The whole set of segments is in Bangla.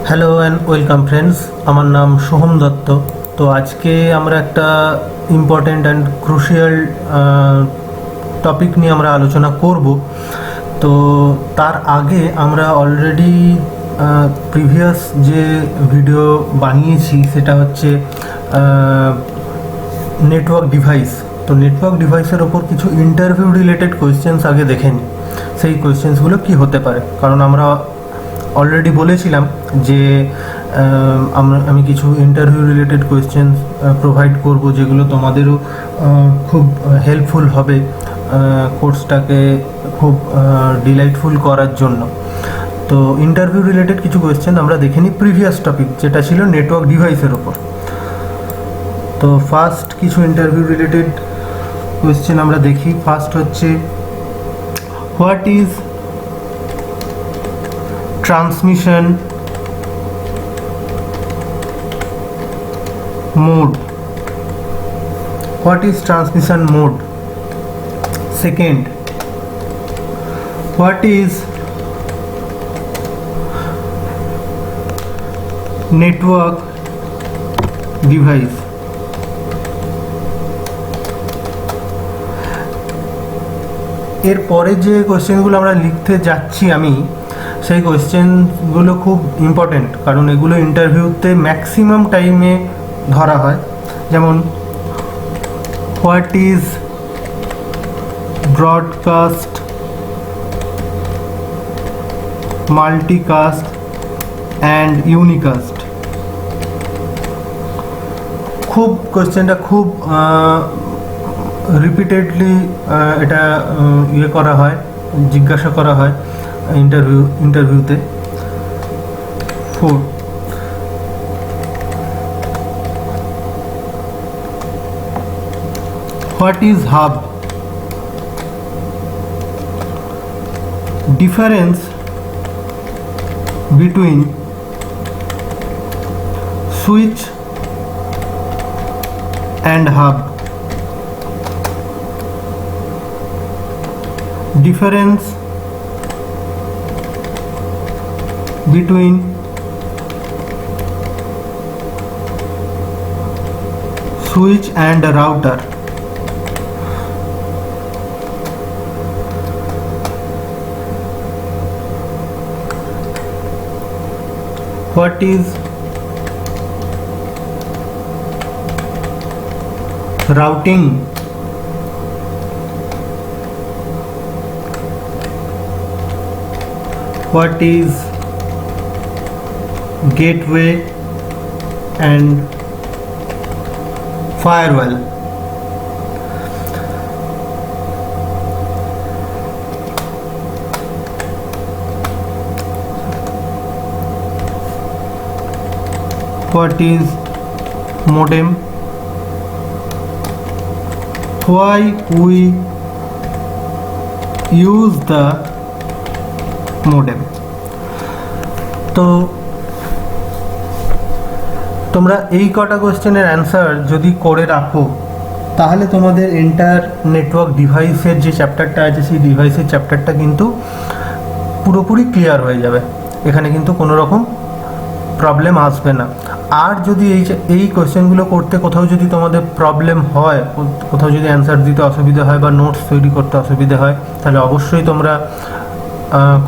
হ্যালো অ্যান্ড ওয়েলকাম ফ্রেন্ডস, আমার নাম সোহম দত্ত। তো আজকে আমরা একটা ইম্পর্ট্যান্ট অ্যান্ড ক্রুশিয়াল টপিক নিয়ে আমরা আলোচনা করব। তো তার আগে আমরা অলরেডি প্রিভিয়াস যে ভিডিও বানিয়েছি সেটা হচ্ছে নেটওয়ার্ক ডিভাইস। তো নেটওয়ার্ক ডিভাইসের ওপর কিছু ইন্টারভিউ রিলেটেড কোয়েশ্চেন্স আগে দেখে নিই, সেই কোয়েশ্চেন্সগুলো কী হতে পারে। কারণ আমরা অলরেডি বলেছিলাম যে আমি কিছু ইন্টারভিউ রিলেটেড কোয়েশ্চেন প্রোভাইড করব, যেগুলো তোমাদেরও খুব হেল্পফুল হবে কোর্সটাকে খুব ডিলাইটফুল করার জন্য। তো ইন্টারভিউ রিলেটেড কিছু কোয়েশ্চেন আমরা দেখে নিই প্রিভিয়াস টপিক, যেটা ছিল নেটওয়ার্ক ডিভাইসের ওপর। তো ফার্স্ট কিছু ইন্টারভিউ রিলেটেড কোয়েশ্চেন আমরা দেখি। ফার্স্ট হচ্ছে, what is transmission mode? What is transmission mode? Second, what is network device? এর পরে যে কোশ্চেনগুলো আমরা লিখতে যাচ্ছি আমি, সেই কোয়েশ্চেনগুলো খুব ইম্পর্টেন্ট, কারণ এগুলো ইন্টারভিউতে ম্যাক্সিমাম টাইমে ধরা হয়। যেমন, what is broadcast multicast and unicast? খুব কোয়েশ্চেনটা খুব রিপিটেডলি এটা করা হয়, জিজ্ঞাসা করা হয় ইন্টারভিউতে। 4, what is hub? Difference between switch and hub? Difference between switch and a router? What is routing? What is gateway and firewall? What is modem? Why we use the modem? তো তোমরা এই কটা কোয়েশ্চেনের অ্যান্সার যদি করে রাখো, তাহলে তোমাদের এন্টার নেটওয়ার্ক ডিভাইসের যে চ্যাপ্টারটা আছে, সেই ডিভাইসের চ্যাপ্টারটা কিন্তু পুরোপুরি ক্লিয়ার হয়ে যাবে। এখানে কিন্তু কোনো রকম প্রবলেম আসবে না। আর যদি এই কোয়েশ্চেনগুলো করতে কোথাও যদি তোমাদের প্রবলেম হয়, কোথাও যদি অ্যান্সার দিতে অসুবিধা হয় বা নোটস তৈরি করতে অসুবিধা হয়, তাহলে অবশ্যই তোমরা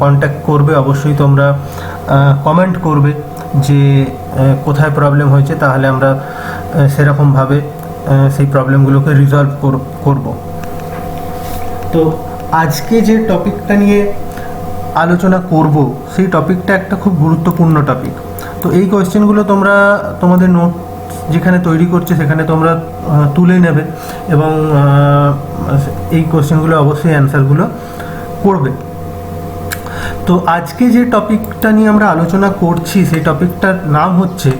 কন্ট্যাক্ট করবে, অবশ্যই তোমরা কমেন্ট করবে যে কোথায় প্রবলেম হয়েছে, তাহলে আমরা সেরকমভাবে সেই প্রবলেমগুলোকে রিজলভ করব। তো আজকে যে টপিকটা নিয়ে আলোচনা করব, সেই টপিকটা একটা খুব গুরুত্বপূর্ণ টপিক। তো এই কোয়েশ্চেনগুলো তোমরা তোমাদের নোট যেখানে তৈরি করছে সেখানে তোমরা তুলে নেবে এবং এই কোয়েশ্চেনগুলো অবশ্যই অ্যান্সারগুলো করবে। তো আজকে যে টপিকটা নিয়ে আমরা আলোচনা করছি, সেই টপিকটার নাম হচ্ছে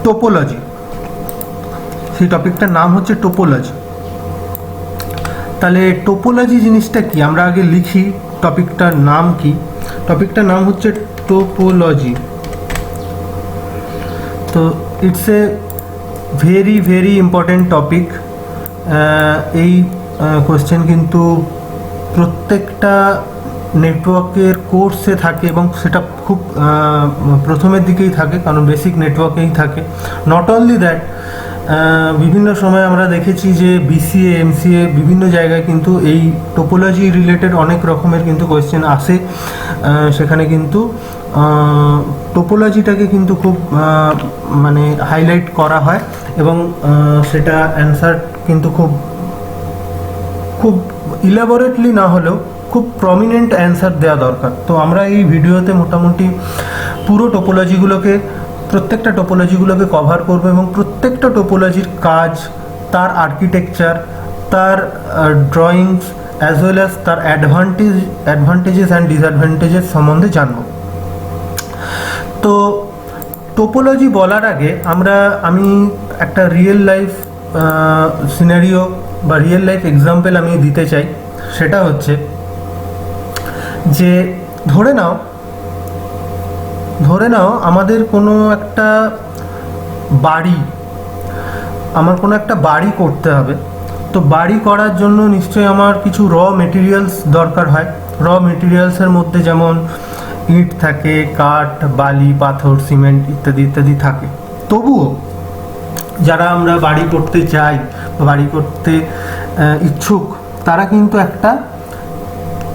টোপোলজি। সেই টপিকটার নাম হচ্ছে টোপোলজি। তাহলে টোপোলজি জিনিসটা কি, আমরা আগে লিখি টপিকটার নাম কি। টপিকটার নাম হচ্ছে টোপোলজি। তো it's a very very important topic. এই কোয়েশ্চেন কিন্তু প্রত্যেকটা নেটওয়ার্কের কোর্সে থাকে এবং সেটা খুব প্রথমের দিকেই থাকে, কারণ বেসিক নেটওয়ার্কেই থাকে। নট অনলি দ্যাট, বিভিন্ন সময় আমরা দেখেছি যে বিসিএ, এমসিএ বিভিন্ন জায়গায় কিন্তু এই টোপোলজি রিলেটেড অনেক রকমের কিন্তু কোয়েশ্চেন আসে। সেখানে কিন্তু টোপোলজিটাকে কিন্তু খুব মানে হাইলাইট করা হয় এবং সেটা অ্যান্সার কিন্তু খুব খুব ইলাবোরেটলি না হলেও খুব প্রমিনেন্ট অ্যান্সার দেওয়া দরকার। তো আমরা এই ভিডিওতে মোটামুটি পুরো প্রত্যেকটা টোপোলজিগুলোকে কভার করবো এবং প্রত্যেকটা টোপোলজির কাজ, তার আর্কিটেকচার, তার ড্রয়িংস অ্যাজ ওয়েল অ্যাজ তার অ্যাডভান্টেজেস অ্যান্ড ডিসঅ্যাডভান্টেজেস সম্বন্ধে জানবো। তো টোপোলজি বলার আগে আমি একটা রিয়েল লাইফ সিনারিও বা রিয়েল লাইফ এক্সাম্পল আমি দিতে চাই। সেটা হচ্ছে যে ধরে নাও আমাদের কোনো একটা বাড়ি করতে হবে। তো বাড়ি করার জন্য নিশ্চয়ই আমার কিছু র মেটেরিয়ালস দরকার হয়। র মেটেরিয়ালসের মধ্যে যেমন ইট থাকে, কাঠ, বালি, পাথর, সিমেন্ট ইত্যাদি ইত্যাদি থাকে। তবুও যারা আমরা বাড়ি করতে চাই বা বাড়ি করতে ইচ্ছুক, তারা কিন্তু একটা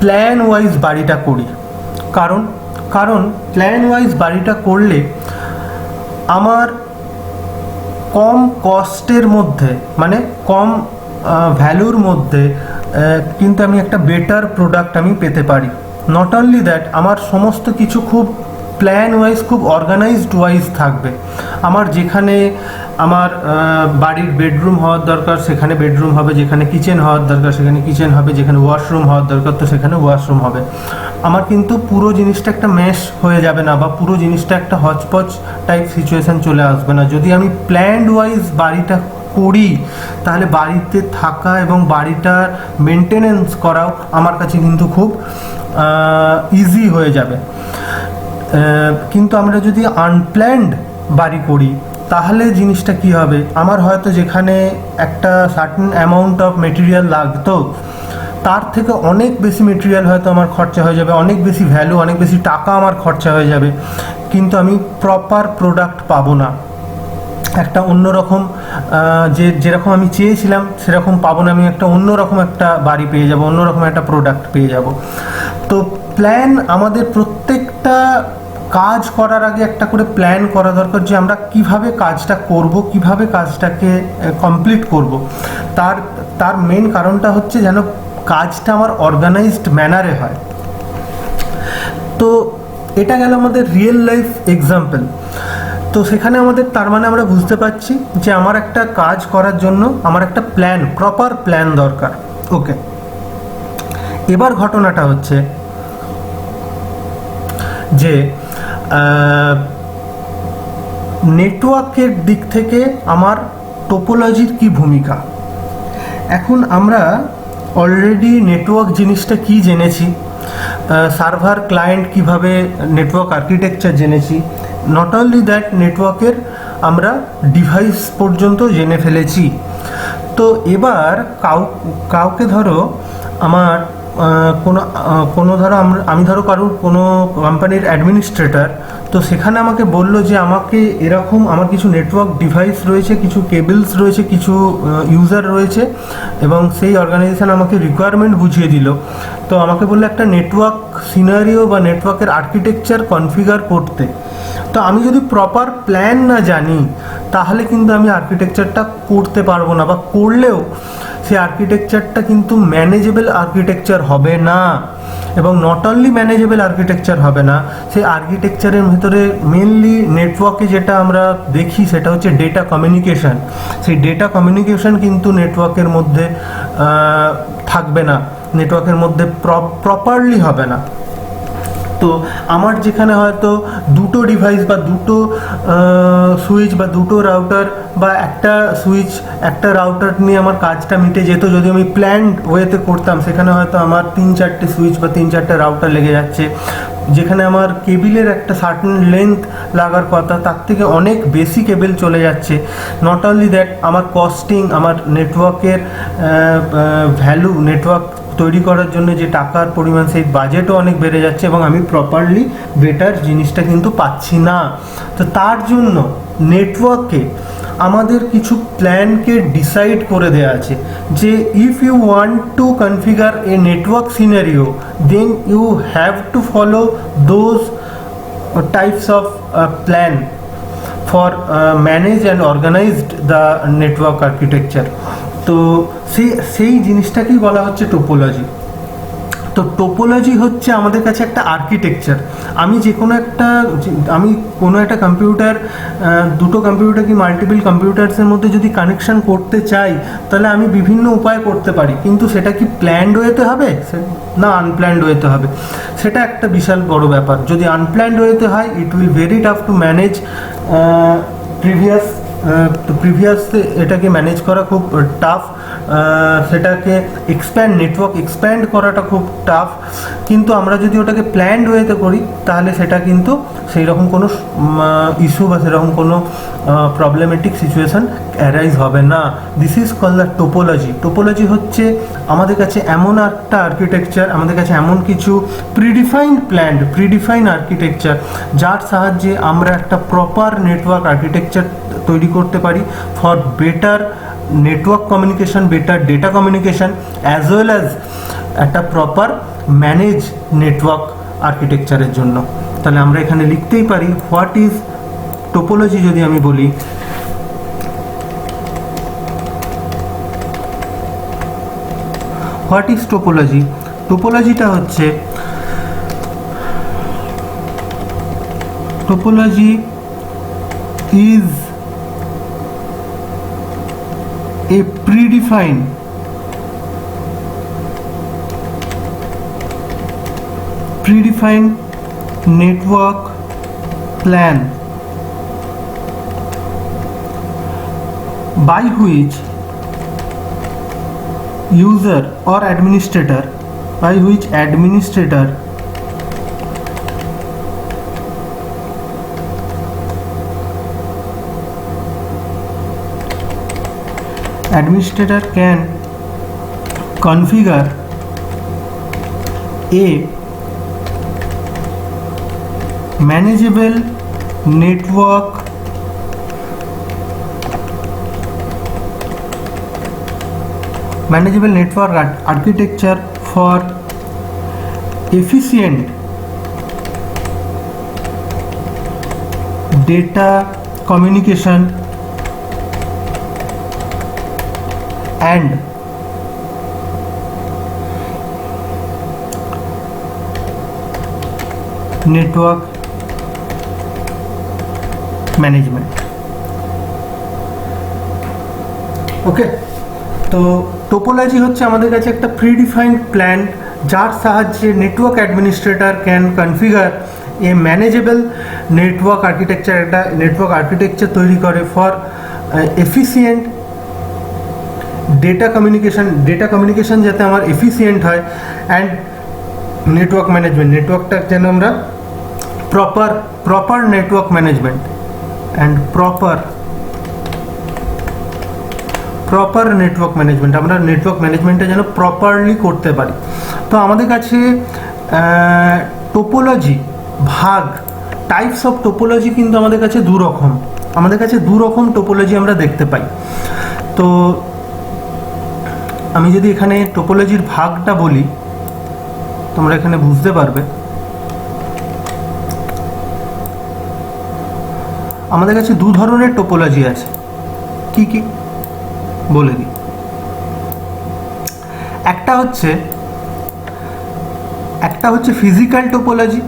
প্ল্যান ওয়াইজ বাড়িটা করি। কারণ প্ল্যান ওয়াইজ বাড়িটা করলে আমার কম কস্টের মধ্যে, মানে কম ভ্যালুর মধ্যে কিন্তু আমি একটা বেটার প্রোডাক্ট আমি পেতে পারি। নট অনলি দ্যাট, আমার সমস্ত কিছু খুব প্ল্যান ওয়াইজ, খুব অর্গানাইজড ওয়াইজ থাকবে। আমার যেখানে আমার বাড়ির বেডরুম হওয়ার দরকার সেখানে বেডরুম হবে, যেখানে কিচেন হওয়ার দরকার সেখানে কিচেন হবে, যেখানে ওয়াশরুম হওয়ার দরকার তো সেখানে ওয়াশরুম হবে। আমার কিন্তু পুরো জিনিসটা একটা মেশ হয়ে যাবে না, বা পুরো জিনিসটা একটা হচপচ টাইপ সিচুয়েশান চলে আসবে না। যদি আমি প্ল্যান্ড ওয়াইজ বাড়িটা করি, তাহলে বাড়িতে থাকা এবং বাড়িটার মেনটেনেন্স করাও আমার কাছে কিন্তু খুব ইজি হয়ে যাবে। কিন্তু আমরা যদি আনপ্ল্যান্ড বাড়ি করি, তাহলে জিনিসটা কি হবে, আমার হয়তো যেখানে একটা সার্টেন অ্যামাউন্ট অফ মেটেরিয়াল লাগতো, তার থেকে অনেক বেশি মেটেরিয়াল হয়তো আমার খরচা হয়ে যাবে, অনেক বেশি ভ্যালু, অনেক বেশি টাকা আমার খরচা হয়ে যাবে, কিন্তু আমি প্রপার প্রোডাক্ট পাবো না। একটা অন্যরকম যেরকম আমি চেয়েছিলাম সেরকম পাবো না, আমি একটা অন্যরকম একটা বাড়ি পেয়ে যাব, অন্যরকম একটা প্রোডাক্ট পেয়ে যাব। তো প্ল্যান, আমাদের প্রত্যেকটা কাজ করার আগে একটা করে প্ল্যান করা দরকার, যে আমরা কিভাবে কাজটা করব, কিভাবে কাজটাকে কমপ্লিট করব। তার মেন কারণটা হচ্ছে যেন কাজটা আমার অর্গানাইজড ম্যানারে হয়। তো এটা গেল আমাদের রিয়েল লাইফ এক্সাম্পল। তো সেখানে তার মানে আমরা বুঝতে পারছি যে আমার একটা কাজ করার জন্য আমার একটা প্ল্যান, প্রপার প্ল্যান দরকার। ওকে, এবার ঘটনাটা হচ্ছে যে নেটওয়ার্কের দিক থেকে আমার টোপোলজির কি ভূমিকা। এখন আমরা অলরেডি নেটওয়ার্ক জিনিসটা কি জেনেছি, সার্ভার ক্লায়েন্ট কিভাবে, নেটওয়ার্ক আর্কিটেকচার জেনেছি। নট অনলি দ্যাট, নেটওয়ার্কের আমরা ডিভাইস পর্যন্ত জেনে ফেলেছি। তো এবার কাউকে ধরো আমার আমি ধরো কারোর কোনো কোম্পানির অ্যাডমিনিস্ট্রেটর, তো সেখানে আমাকে বললো যে আমাকে এরকম আমার কিছু নেটওয়ার্ক ডিভাইস রয়েছে, কিছু কেবলস রয়েছে, কিছু ইউজার রয়েছে, এবং সেই অর্গানাইজেশন আমাকে রিকোয়ারমেন্ট বুঝিয়ে দিল। তো আমাকে বললো একটা নেটওয়ার্ক সিনারিও বা নেটওয়ার্কের আর্কিটেকচার কনফিগার করতে। তো আমি যদি প্রপার প্ল্যান না জানি, তাহলে কিন্তু আমি আর্কিটেকচারটা করতে পারবো না, বা করলেও সেই আর্কিটেকচারটা কিন্তু ম্যানেজেবল আর্কিটেকচার হবে না। এবং নট অনলি ম্যানেজেবল আর্কিটেকচার হবে না, সেই আর্কিটেকচারের ভেতরে মেনলি নেটওয়ার্কে যেটা আমরা দেখি সেটা হচ্ছে ডেটা কমিউনিকেশন। সেই ডেটা কমিউনিকেশন কিন্তু নেটওয়ার্কের মধ্যে থাকবে না, নেটওয়ার্কের মধ্যে প্রপারলি হবে না। তো আমার যেখানে হয়তো দুটো ডিভাইস বা দুটো সুইচ বা দুটো রাউটার বা একটা সুইচ একটা রাউটার নিয়ে আমার কাজটা মিটে যেত যদি আমি প্ল্যান্ড ওয়েতে করতাম, সেখানে হয়তো আমার 3-4টে সুইচ বা 3-4টে রাউটার লেগে যাচ্ছে। যেখানে আমার কেবিলের একটা সার্টেন লেন্থ লাগার কথা, তার থেকে অনেক বেশি কেবল চলে যাচ্ছে। নট অনলি দ্যাট, আমার কস্টিং, আমার নেটওয়ার্কের ভ্যালু, নেটওয়ার্ক তৈরি করার জন্য যে টাকার পরিমাণ, সেই বাজেটও অনেক বেড়ে যাচ্ছে এবং আমি প্রপারলি বেটার জিনিসটা কিন্তু পাচ্ছি না। তো তার জন্য নেটওয়ার্কে আমাদের কিছু প্ল্যানকে ডিসাইড করে দেওয়া আছে যে if you want to configure a network scenario then you have to follow those types of plan for manage and organized the network architecture। তো সেই জিনিসটাকেই বলা হচ্ছে টোপোলজি। তো টোপোলজি হচ্ছে আমাদের কাছে একটা আর্কিটেকচার। আমি কোনো একটা কম্পিউটার, দুটো কম্পিউটার কি মাল্টিপল কম্পিউটার্সের মধ্যে যদি কানেকশন করতে চাই, তাহলে আমি বিভিন্ন উপায় করতে পারি, কিন্তু সেটা কি প্ল্যান্ড ওয়েতে হবে না আনপ্ল্যান্ড ওয়েতে হবে, সেটা একটা বিশাল বড় ব্যাপার। যদি আনপ্ল্যান্ড ওয়েতে হয়, it will very tough to manage previous এটাকে ম্যানেজ করা খুব টাফ, সেটাকে নেটওয়ার্ক এক্সপ্যান্ড করাটা খুব টাফ। কিন্তু আমরা যদি ওটাকে প্ল্যান্ড ওয়েতে করি, তাহলে সেটা কিন্তু সেই রকম কোনো ইস্যু বা সেরকম কোনো প্রবলেমেটিক সিচুয়েশান অ্যারাইজ হবে না। This is call the topology. Topology হচ্ছে আমাদের কাছে এমন একটা আর্কিটেকচার, আমাদের কাছে এমন কিছু প্রিডিফাইন্ড আর্কিটেকচার, যার সাহায্যে আমরা একটা প্রপার নেটওয়ার্ক আর্কিটেকচার তৈরি করতে পারি for better network communication, better data communication, as well as একটা প্রপার ম্যানেজ নেটওয়ার্ক আর্কিটেকচারের জন্য। তাহলে আমরা এখানে লিখতেই পারি হোয়াট ইজ টোপোলজি। যদি আমি বলি, হোয়াট ইজ টোপোলজি, টোপোলজিটা হচ্ছে topology is a predefined network plan by which user or administrator can configure a manageable network architecture for efficient data communication and network management। ওকে, তো টোপোলজি হচ্ছে আমাদের কাছে একটা প্রিডিফাইন্ড প্ল্যান, যার সাহায্যে network administrator can configure A manageable network architecture, একটা নেটওয়ার্ক আর্কিটেকচার তৈরি করে ফর এফিসিয়েন্ট ডেটা কমিউনিকেশন যাতে আমার এফিসিয়েন্ট হয়, অ্যান্ড নেটওয়ার্ক ম্যানেজমেন্ট, নেটওয়ার্কটা যেন আমরা proper network management and proper network management, আমরা নেটওয়ার্ক ম্যানেজমেন্টটা যেন প্রপারলি করতে পারি। তো আমাদের কাছে টোপোলজি টাইপস অফ টোপোলজি কিন্তু আমাদের কাছে দু রকম টোপোলজি আমরা দেখতে পাই। তো আমি যদি এখানে টোপোলজির ভাগটা বলি, তোমরা এখানে বুঝতে পারবে। আমাদের কাছে দু ধরনের টোপোলজি আছে। কি কি বলে দিই। একটা হচ্ছে ফিজিক্যাল টোপোলজি,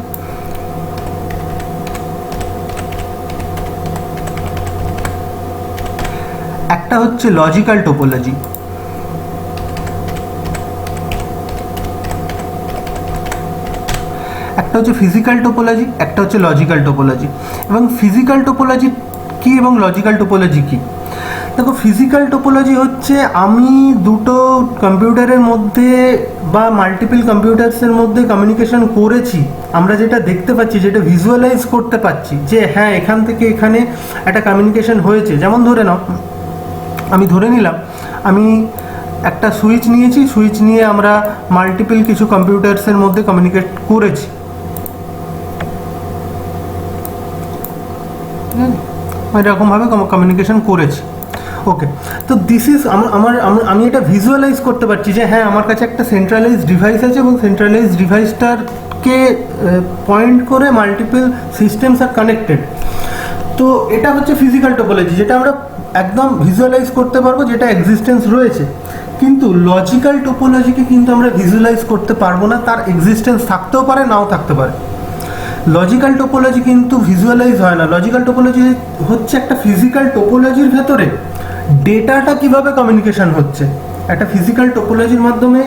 একটা হচ্ছে লজিক্যাল টোপোলজি। একটা হচ্ছে ফিজিক্যাল টোপোলজি, একটা হচ্ছে লজিক্যাল টোপোলজি। এবং ফিজিক্যাল টোপোলজি কি এবং লজিক্যাল টোপোলজি কি? দেখো, ফিজিক্যাল টোপোলজি হচ্ছে আমি দুটো কম্পিউটারের মধ্যে বা মাল্টিপল কম্পিউটার্সের মধ্যে কমিউনিকেশন করেছি, আমরা যেটা দেখতে পাচ্ছি, যেটা ভিজুয়ালাইজ করতে পাচ্ছি যে হ্যাঁ এখান থেকে এখানে একটা কমিউনিকেশন হয়েছে। যেমন ধরে নাও, আমি ধরে নিলাম আমি একটা সুইচ নিয়েছি, সুইচ নিয়ে আমরা মাল্টিপল কিছু কম্পিউটার্সের মধ্যে কমিউনিকেট করেছি। এরকমভাবে কমিউনিকেশন করেছি। ওকে, তো দিস ইজ আমি এটা ভিজুয়ালাইজ করতে পারছি যে হ্যাঁ আমার কাছে একটা সেন্ট্রালাইজ ডিভাইস আছে এবং সেন্ট্রালাইজ ডিভাইসটাকে পয়েন্ট করে মাল্টিপল সিস্টেমস আর কানেক্টেড। তো এটা হচ্ছে ফিজিক্যাল টোপোলজি, যেটা আমরা একদম ভিজুয়ালাইজ করতে পারবো, যেটা এক্সিস্টেন্স রয়েছে। কিন্তু লজিক্যাল টোপোলজিকে কিন্তু আমরা ভিজুয়ালাইজ করতে পারবো না, তার এক্সিস্টেন্স থাকতেও পারে নাও থাকতে পারে। লজিক্যাল টোপোলজি কিন্তু ভিজুয়ালাইজ হয় না। লজিক্যাল টোপোলজি হচ্ছে একটা ফিজিক্যাল টোপোলজির ভেতরে ডেটাটা কিভাবে কমিউনিকেশন হচ্ছে, একটা ফিজিক্যাল টোপোলজির মাধ্যমে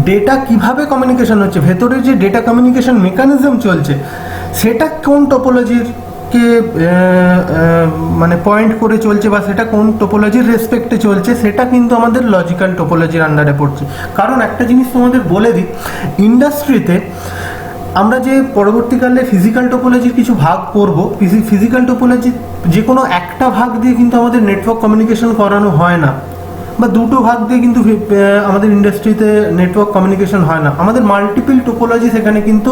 ডেটা কিভাবে কমিউনিকেশন হচ্ছে, ভেতরে যে ডেটা কমিউনিকেশন মেকানিজম চলছে সেটা কোন টোপোলজির কে মানে পয়েন্ট করে চলছে বা সেটা কোন টোপোলজির রেসপেক্টে চলছে, সেটা কিন্তু আমাদের লজিক্যাল টোপোলজির আন্ডারে পড়ছে। কারণ একটা জিনিস তোমাদের বলে দিই, ইন্ডাস্ট্রিতে আমরা যে পরবর্তীকালে ফিজিক্যাল টোপোলজির কিছু ভাগ করব, ফিজিক্যাল টোপোলজি যে কোনো একটা ভাগ দিয়ে কিন্তু আমাদের নেটওয়ার্ক কমিউনিকেশন করানো হয় না, বা দুটো ভাগ দিয়ে কিন্তু আমাদের ইন্ডাস্ট্রিতে নেটওয়ার্ক কমিউনিকেশন হয় না। আমাদের মাল্টিপল টোপোলজি সেখানে কিন্তু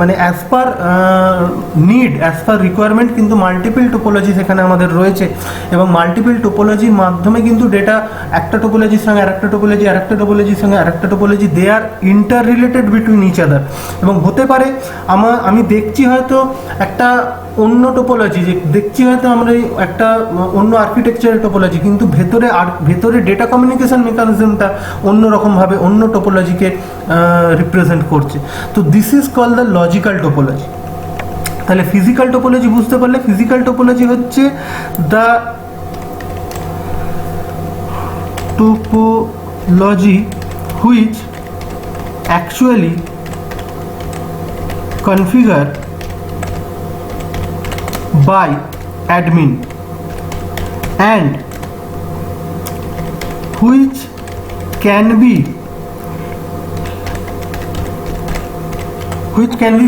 মানে as per need, as per requirement কিন্তু মাল্টিপল টোপোলজি সেখানে আমাদের রয়েছে। এবং মাল্টিপল টোপোলজির মাধ্যমে কিন্তু ডেটা একটা টোপোলজির সঙ্গে আরেকটা টোপোলজি, আরেকটা টোপোলজির সঙ্গে আরেকটা topology, they are interrelated between each other. এবং হতে পারে আমি দেখছি হয়তো একটা অন্য টোপোলজি, যে দেখছি হয়তো আমরা একটা অন্য আর্কিটেকচারের টোপোলজি, কিন্তু ভেতরে ডেটা কমিউনিকেশন মেকানিজমটা অন্যরকমভাবে অন্য টোপোলজিকে রিপ্রেজেন্ট করছে। তো this is call the logical topology. তাহলে ফিজিক্যাল টোপোলজি বুঝতে পারলে, ফিজিক্যাল টোপোলজি হচ্ছে the topology which actually configure by admin and which can be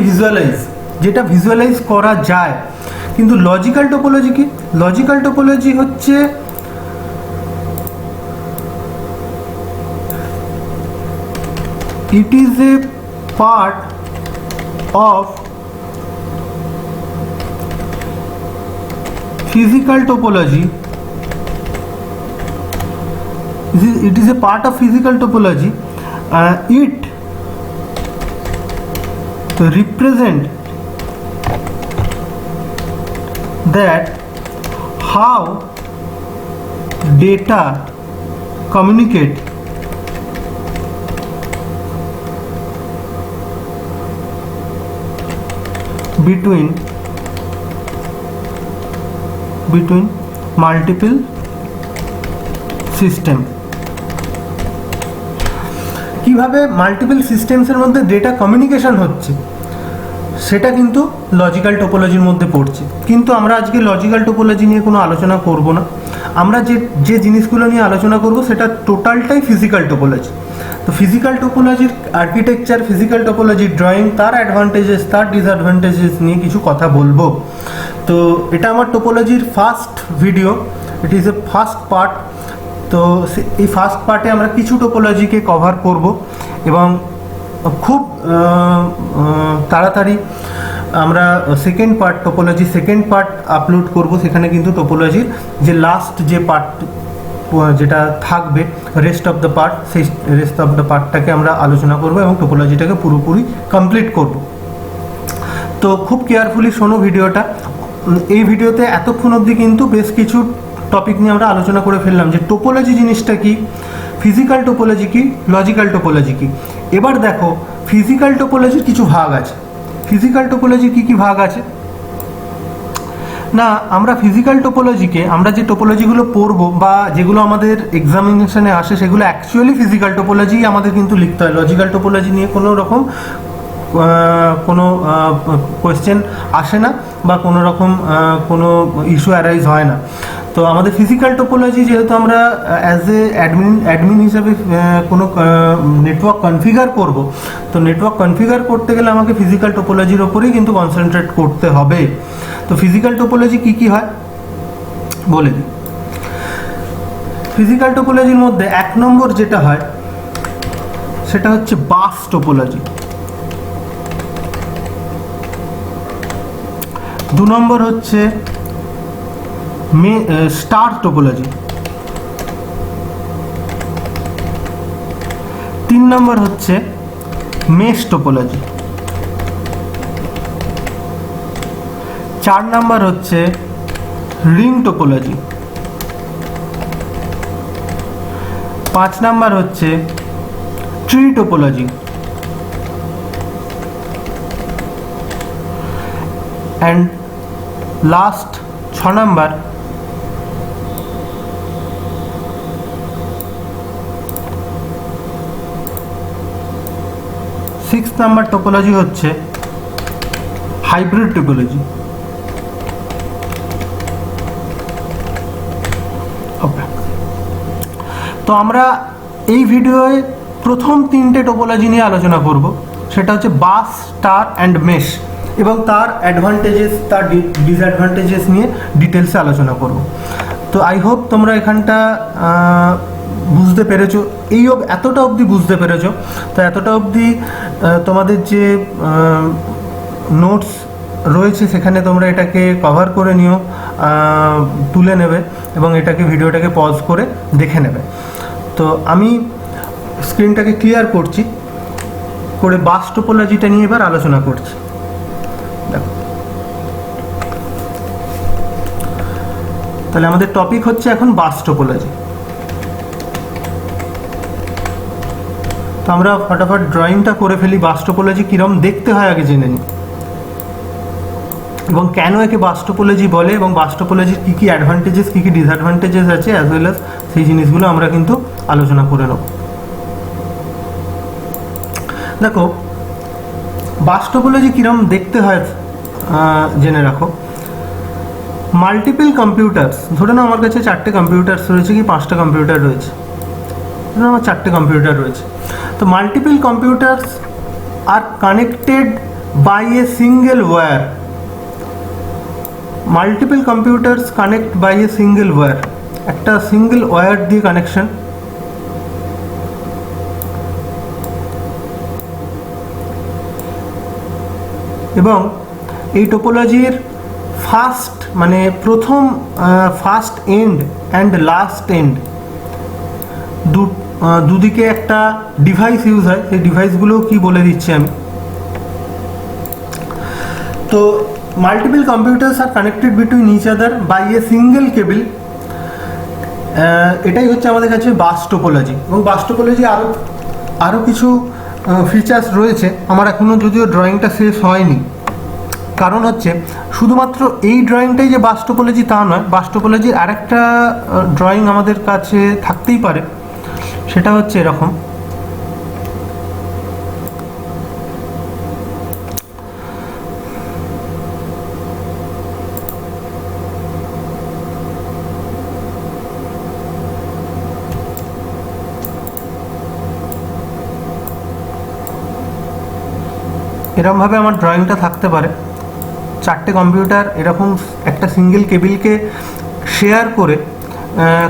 visualized, যেটা ভিজুয়ালাইজ করা যায়। কিন্তু লজিক্যাল টোপোলজি কি? লজিক্যাল টোপোলজি হচ্ছে it is a part of physical topology. It is a part of physical topology. It represent that how data communicate between multiple system। কিভাবে মাল্টিপল সিস্টেমসের মধ্যে ডেটা কমিউনিকেশন হচ্ছে সেটা কিন্তু লজিক্যাল টোপোলজির মধ্যে পড়ছে। কিন্তু আমরা আজকে লজিক্যাল টোপোলজি নিয়ে কোনো আলোচনা করব না। আমরা যে জিনিসগুলো নিয়ে আলোচনা করব সেটা টোটালটাই ফিজিক্যাল টোপোলজি। তো ফিজিক্যাল টোপোলজির আর্কিটেকচার, ফিজিক্যাল টোপোলজির ড্রয়িং, তার অ্যাডভান্টেজেস, তার ডিসঅ্যাডভান্টেজেস নিয়ে কিছু কথা বলবো। তো এটা আমার টোপোলজির first video, it is a first part. তো এই ফার্স্ট পার্টে আমরা কিছু টোপোলজিকে কভার করব এবং খুব তাড়াতাড়ি আমরা second part, topology second part upload করব। সেখানে কিন্তু টোপোলজির যে লাস্ট যে পার্ট যেটা থাকবে, রেস্ট অফ দ্য পার্ট, সেই রেস্ট অফ দ্য পার্টটাকে আমরা আলোচনা করব এবং টোপোলজিটাকে পুরোপুরি কমপ্লিট করব। তো খুব কেয়ারফুলি শোনো ভিডিওটা। এই ভিডিওতে এতক্ষণ অবধি কিন্তু বেশ কিছু টপিক নিয়ে আমরা আলোচনা করে ফেললাম, যে টোপোলজি জিনিসটা কি, ফিজিক্যাল টোপোলজি কি, লজিক্যাল টোপোলজি কি। এবার দেখো ফিজিক্যাল টোপোলজির কিছু ভাগ আছে। ফিজিক্যাল টোপোলজির কি ভাগ আছে না, আমরা ফিজিক্যাল টোপোলজিকে, আমরা যে টোপোলজিগুলো পড়বো বা যেগুলো আমাদের এক্সামিনেশনে আসে সেগুলো অ্যাকচুয়ালি ফিজিক্যাল টোপোলজি আমাদের কিন্তু লিখতে হয়। লজিক্যাল টোপোলজি নিয়ে কোনো রকম কোনো কোয়েশ্চেন আসে না বা কোনো রকম কোনো ইস্যু অ্যারাইজ হয় না। তো আমাদের ফিজিক্যাল টোপোলজি, যেহেতু আমরা অ্যাজ এ অ্যাডমিন হিসাবে কোনো নেটওয়ার্ক কনফিগার করব, তো নেটওয়ার্ক কনফিগার করতে গেলে আমাকে ফিজিক্যাল টোপোলজির ওপরেই কিন্তু কনসেন্ট্রেট করতে হবে। তো ফিজিক্যাল টোপোলজি কি হয় বলে দিই। ফিজিক্যাল টোপোলজির মধ্যে 1 নম্বর যেটা হয় সেটা হচ্ছে বাস টোপোলজি, 2 নম্বর হচ্ছে স্টার টোপোলজি, 3 নম্বর হচ্ছে মেশ টোপোলজি, 4 নম্বর হচ্ছে রিং টোপোলজি, 5 নম্বর হচ্ছে tree topology, and last 6 number topology হচ্ছে হাইব্রিড টোপোলজি। ওকে, তো আমরা এই ভিডিওয়ে প্রথম 3টে টোপোলজি নিয়ে আলোচনা করব, সেটা হচ্ছে বাস, স্টার অ্যান্ড মেশ, এবং তার অ্যাডভান্টেজেস, তার ডিসঅ্যাডভান্টেজেস নিয়ে ডিটেলসে আলোচনা করব। তো আই হোপ তোমরা এখানটা বুঝতে পেরেছো, এতটা অবধি বুঝতে পেরেছো। তো এতটা অবধি তোমাদের যে নোটস রয়েছে সেখানে তোমরা এটাকে কভার করে নিও, তুলে নেবে এবং ভিডিওটাকে পজ করে দেখে নেবে। তো আমি স্ক্রিনটাকে ক্লিয়ার করছি, করে বাস টোপোলজিটা নিয়ে এবার আলোচনা করছি। দেখো, তাহলে আমাদের টপিক হচ্ছে এখন বাস টোপোলজি। তো আমরা ফটাফট ড্রয়িংটা করে ফেলি। বাস টোপোলজি কীরকম দেখতে হয় আগে জেনে নিই, এবং কেন একে বাস টোপোলজি বলে, এবং বাস টোপোলজির কী কী অ্যাডভান্টেজেস, কী কী ডিসঅ্যাডভান্টেজেস আছে, অ্যাজ ওয়েল অ্যাজ সেই জিনিসগুলো আমরা কিন্তু আলোচনা করে নেব। দেখো, বাস টোপোলজি কীরকম দেখতে হয় জেনে রাখো। মাল্টিপল কম্পিউটার্স, ধরে নাও আমার কাছে 4টে কম্পিউটার্স রয়েছে, কি 5টা কম্পিউটার রয়েছে, ধরে আমার 4টে কম্পিউটার রয়েছে। তো multiple computers are connected by a single wire. Multiple computers connect by a single wire, একটা সিঙ্গেল ওয়্যার দিয়ে কানেকশন। এবং এই টোপোলজির first end and last end দুদিকে একটা ডিভাইস ইউজ হয়, সেই ডিভাইসগুলো কি বলে দিচ্ছি আমি। তো multiple computers are connected between each other by a single cable, এটাই হচ্ছে আমাদের কাছে বাস টোপোলজি। এবং বাস টোপোলজি আরও কিছু ফিচার্স রয়েছে, আমার এখনও যদিও ড্রয়িংটা শেষ হয়নি, কারণ হচ্ছে শুধুমাত্র এই ড্রয়িংটাই যে বাস টোপোলজি তা নয়, বাস টোপোলজির আরেকটা ড্রয়িং আমাদের কাছে থাকতেই পারে, সেটা হচ্ছে এরকম। এরকমভাবে আমার ড্রয়িংটা থাকতে পারে। 4টে কম্পিউটার এরকম একটা সিঙ্গেল কেবিলকে শেয়ার করে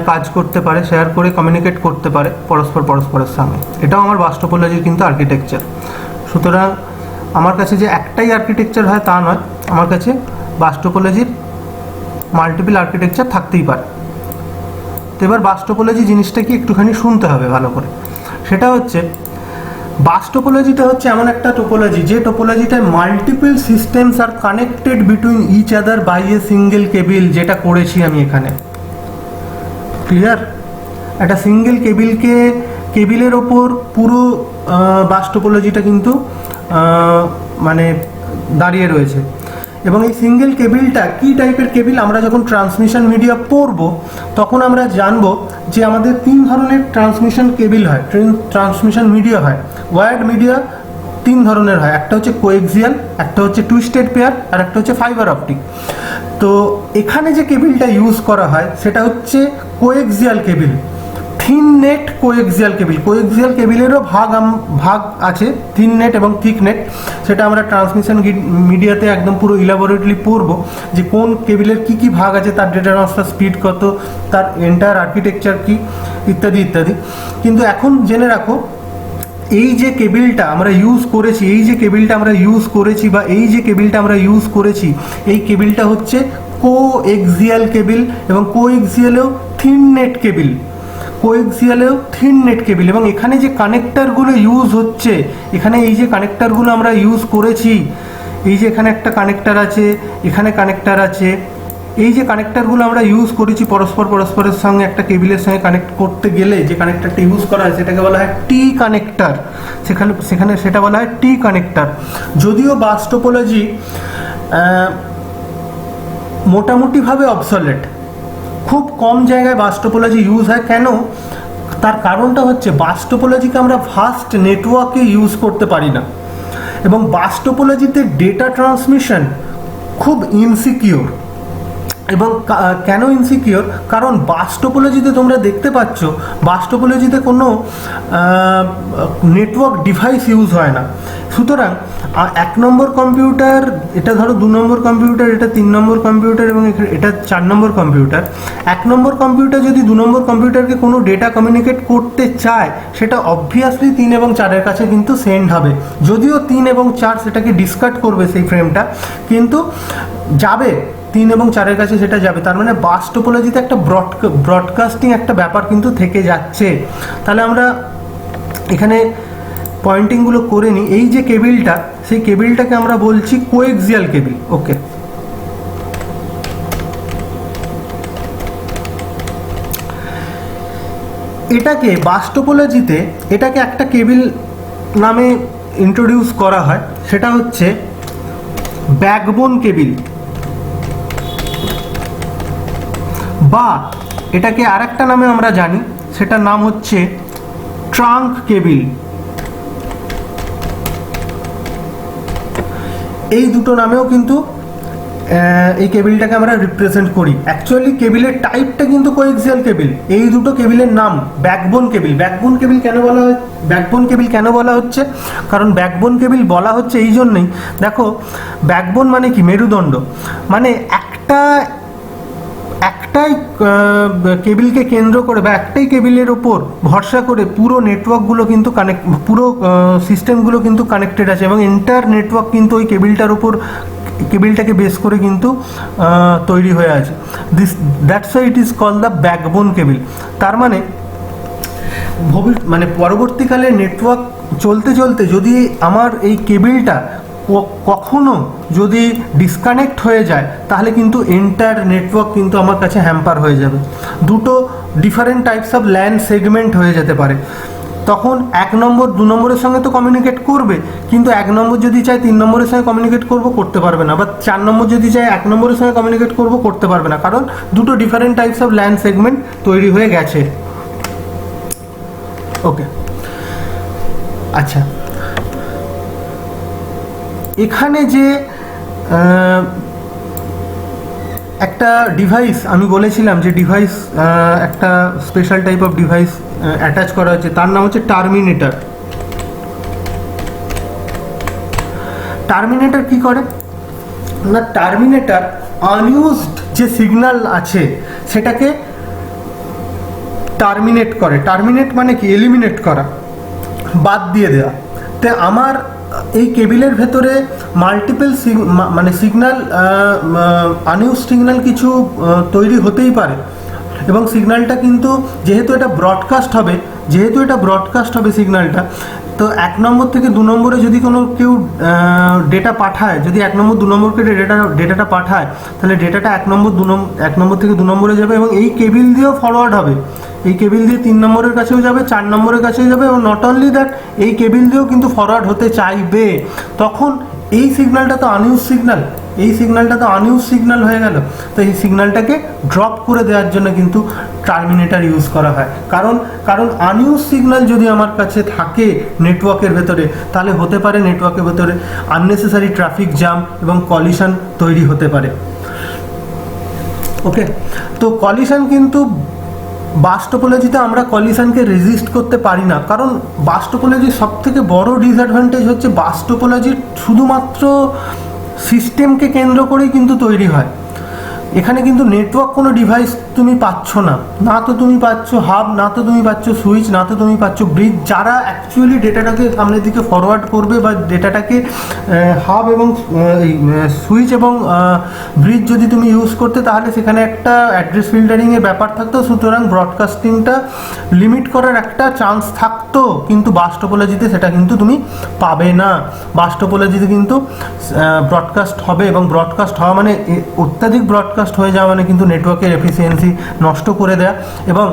কাজ করতে পারে, শেয়ার করে কমিউনিকেট করতে পারে পরস্পরের সঙ্গে। এটাও আমার বাস টোপোলজির কিন্তু আর্কিটেকচার। সুতরাং আমার কাছে যে একটাই আর্কিটেকচার হয় তা নয়, আমার কাছে বাস টোপোলজির মাল্টিপল আর্কিটেকচার থাকতেই পারে। তো এবার বাস টোপোলজি জিনিসটা কি একটুখানি শুনতে হবে ভালো করে। সেটা হচ্ছে, বাস টোপোলজিটা হচ্ছে এমন একটা টোপোলজি যে টোপোলজিটায় multiple systems are connected between each other by a single cable, যেটা করেছি আমি এখানে। ক্লিয়ার? একটা সিঙ্গেল কেবিলের ওপর পুরো বাস টোপোলজিটা কিন্তু মানে দাঁড়িয়ে রয়েছে। এবং এই সিঙ্গেল কেবিলটা কী টাইপের কেবিল, আমরা যখন ট্রান্সমিশন মিডিয়া পড়ব তখন আমরা জানবো যে আমাদের 3 ধরনের ট্রান্সমিশন কেবিল হয়, ট্রান্সমিশন মিডিয়া হয়। ওয়্যার্ড মিডিয়া 3 ধরনের হয়, একটা হচ্ছে কোএক্সিয়াল, একটা হচ্ছে টুইস্টেড পেয়ার, আর একটা হচ্ছে ফাইবার অপটিক। তো এখানে যে কেবিলটা ইউজ করা হয় সেটা হচ্ছে coaxial cable, thin net coaxial cable, coaxial কেবিলেরও ভাগ আছে, থিন নেট এবং থিক নেট। সেটা আমরা ট্রান্সমিশন মিডিয়াতে একদম পুরো ইলাবোরেটলি পড়বো যে কোন কেবিলের কি কি ভাগ আছে, তার ডেটা ট্রান্সফার স্পিড কত, তার এন্টায়ার আর্কিটেকচার কি, ইত্যাদি ইত্যাদি। কিন্তু এখন জেনে রাখো, এই যে কেবিলটা আমরা ইউজ করেছি, এই যে কেবিলটা আমরা ইউজ করেছি বা এই যে কেবিলটা আমরা ইউজ করেছি, এই কেবিলটা হচ্ছে কোএক্সিয়াল কেবিল এবং কোএক্সিয়ালেও থিন নেট কেবিল, কোএক্সিয়ালেও থিন নেট কেবিল। এবং এখানে যে কানেক্টারগুলো ইউজ হচ্ছে, এখানে এই যে কানেক্টারগুলো আমরা ইউজ করেছি, এই যে এখানে একটা কানেক্টার আছে, এখানে কানেক্টার আছে, এই যে কানেক্টারগুলো আমরা ইউজ করেছি পরস্পরের সঙ্গে একটা কেবিলের সঙ্গে কানেক্ট করতে গেলে যে কানেক্টারটা ইউজ করা হয় সেটাকে বলা হয় টি কানেক্টার, সেখানে সেটা বলা হয় টি কানেক্টার। যদিও বাস টোপোলজি মোটামুটিভাবে অবসলেট, খুব কম জায়গায় বাস টোপোলজি ইউজ হয়। কেন? তার কারণটা হচ্ছে বাস টোপোলজিকে আমরা ভাস্ট নেটওয়ার্কে ইউজ করতে পারি না, এবং বাস টোপোলজিতে ডেটা ট্রান্সমিশন খুব ইনসিকিওর। এবং কেন ইনসিকিওর? কারণ বাস টোপোলজিতে তোমরা দেখতে পাচ্ছ, বাস টোপোলজিতে কোনো নেটওয়ার্ক ডিভাইস ইউজ হয় না। সুতরাং 1 নম্বর কম্পিউটার, এটা ধরো 2 নম্বর কম্পিউটার, এটা 3 নম্বর কম্পিউটার এবং এটা 4 নম্বর কম্পিউটার। 1 নম্বর কম্পিউটার যদি 2 নম্বর কম্পিউটারকে কোনো ডেটা কমিউনিকেট করতে চায়, সেটা অবভিয়াসলি 3 এবং 4-এর কাছে কিন্তু সেন্ড হবে। যদিও 3 এবং 4 সেটাকে ডিসকার্ড করবে সেই ফ্রেমটা, কিন্তু যাবে 3 এবং 4-এর কাছে, সেটা যাবে। তার মানে বাস টোপোলজিতে একটা ব্রডকাস্টিং একটা ব্যাপার কিন্তু থেকে যাচ্ছে। তাহলে আমরা এখানে পয়েন্টিংগুলো করে নিই। এই যে কেবিলটা, সেই কেবিলটাকে আমরা বলছি কোএক্সিয়াল কেবিল। ওকে, এটাকে বাস টোপোলজিতে এটাকে একটা কেবিল নামে ইন্ট্রোডিউস করা হয়, সেটা হচ্ছে ব্যাকবোন কেবিল, বা এটাকে আরেকটা নামে আমরা জানি, সেটার নাম হচ্ছে ট্রাঙ্ক কেবিল। এই দুটো নামেও কিন্তু এই কেবিলটাকে আমরা রিপ্রেজেন্ট করি। অ্যাকচুয়ালি কেবিলের টাইপটা কিন্তু কোএক্সিয়াল কেবিল। এই দুটো কেবিলের নাম ব্যাকবোন কেবিল। ব্যাকবোন কেবিল কেন বলা হয়, ব্যাকবোন কেবিল কেন বলা হচ্ছে? কারণ ব্যাকবোন কেবিল বলা হচ্ছে এই জন্যই, দেখো ব্যাকবোন মানে কি? মেরুদণ্ড। মানে একটাই কেবিলকে কেন্দ্র করে বা একটাই কেবিলের ওপর ভরসা করে পুরো নেটওয়ার্কগুলো কিন্তু পুরো সিস্টেমগুলো কিন্তু কানেক্টেড আছে, এবং এন্টায়ার নেটওয়ার্ক কিন্তু ওই কেবিলটার ওপর, কেবিলটাকে বেস করে কিন্তু তৈরি হয়ে আছে। That's why it is called the backbone cable. তার মানে পরবর্তীকালে নেটওয়ার্ক চলতে চলতে যদি আমার এই কেবিলটা কখনো যদি ডিসকানেক্ট হয়ে যায়, তাহলে কিন্তু এন্টায়ার নেটওয়ার্ক কিন্তু আমার কাছে হ্যাম্পার হয়ে যাবে। দুটো different types of LAN segment হয়ে যেতে পারে। তখন 1 নম্বর 2 নম্বরের সঙ্গে তো কমিউনিকেট করবে, কিন্তু 1 নম্বর যদি চায় 3 নম্বরের সঙ্গে কমিউনিকেট করতে পারবে না, বা 4 নম্বর যদি চায় 1 নম্বরের সঙ্গে কমিউনিকেট করতে পারবে না, কারণ দুটো different types of LAN segment তৈরি হয়ে গেছে। ওকে, আচ্ছা, এখানে যে একটা ডিভাইস আমি বলেছিলাম, যে ডিভাইস একটা special type of device attach করা হচ্ছে, তার নাম হচ্ছে টার্মিনেটর। টার্মিনেটর কি করে না, টার্মিনেটর আনইউজড যে সিগন্যাল আছে সেটাকে টার্মিনেট করে। টার্মিনেট মানে কি? এলিমিনেট করা, বাদ দিয়ে দেওয়া। তো আমার এই কেবিলের ভেতরে মাল্টিপল সিগন্যাল, আনইউজ সিগন্যাল কিছু তৈরি হতেই পারে, এবং সিগন্যালটা কিন্তু যেহেতু এটা ব্রডকাস্ট হবে সিগন্যালটা, তো 1 নম্বর থেকে 2 নম্বরে যদি কেউ ডেটা পাঠায়, যদি 1 নম্বর 2 নম্বরকে ডেটাটা পাঠায়, তাহলে ডেটাটা 1 নম্বর থেকে 2 নম্বরে যাবে, এবং এই কেবিল দিয়েও ফরওয়ার্ড হবে। এই কেবিল দিয়ে 3 নম্বরের কাছেও যাবে, 4 নম্বরের কাছেও যাবে, এবং নট অনলি দ্যাট, এই কেবিল দিয়েও কিন্তু ফরওয়ার্ড হতে চাইবে। তখন এই সিগন্যালটা তো আনইউজ সিগন্যাল হয়ে গেল। তো এই সিগন্যালটাকে ড্রপ করে দেওয়ার জন্য কিন্তু টার্মিনেটর ইউজ করা হয়। কারণ আনইউজ সিগন্যাল যদি আমার কাছে থাকে নেটওয়ার্কের ভেতরে, তাহলে হতে পারে নেটওয়ার্কের ভেতরে আননেসেসারি ট্রাফিক জ্যাম এবং কলিশন তৈরি হতে পারে। ওকে, তো কলিশন কিন্তু বাস টোপোলজিতে আমরা কলিশনকে রেজিস্ট করতে পারি না, কারণ বাস টোপোলজির সব থেকে বড় ডিসঅ্যাডভান্টেজ হচ্ছে বাস টোপোলজি শুধুমাত্র সিস্টেমকে কেন্দ্র করেই কিন্তু তৈরি হয়। এখানে কিন্তু নেটওয়ার্ক কোনো ডিভাইস তুমি পাচ্ছ না, না তো তুমি পাচ্ছ হাব, না তো তুমি পাচ্ছ সুইচ, না তো তুমি পাচ্ছ ব্রিজ, যারা অ্যাকচুয়ালি ডেটাটাকে সামনের দিকে ফরওয়ার্ড করবে বা ডেটাটাকে হাব এবং সুইচ এবং ব্রিজ যদি তুমি ইউজ করতে, তাহলে সেখানে একটা অ্যাড্রেস ফিল্টারিংয়ের ব্যাপার থাকতো, সুতরাং ব্রডকাস্টিংটা লিমিট করার একটা চান্স থাকতো, কিন্তু বাস টোপোলজিতে সেটা কিন্তু তুমি পাবে না। বাস টোপোলজিতে কিন্তু ব্রডকাস্ট হবে, এবং ব্রডকাস্ট হওয়া মানে অত্যাধিক ব্রডকাস্ট হয়ে যাওয়া মানে কিন্তু নেটওয়ার্কের এফিসিয়েন্সি নষ্ট করে দেয়া। এবং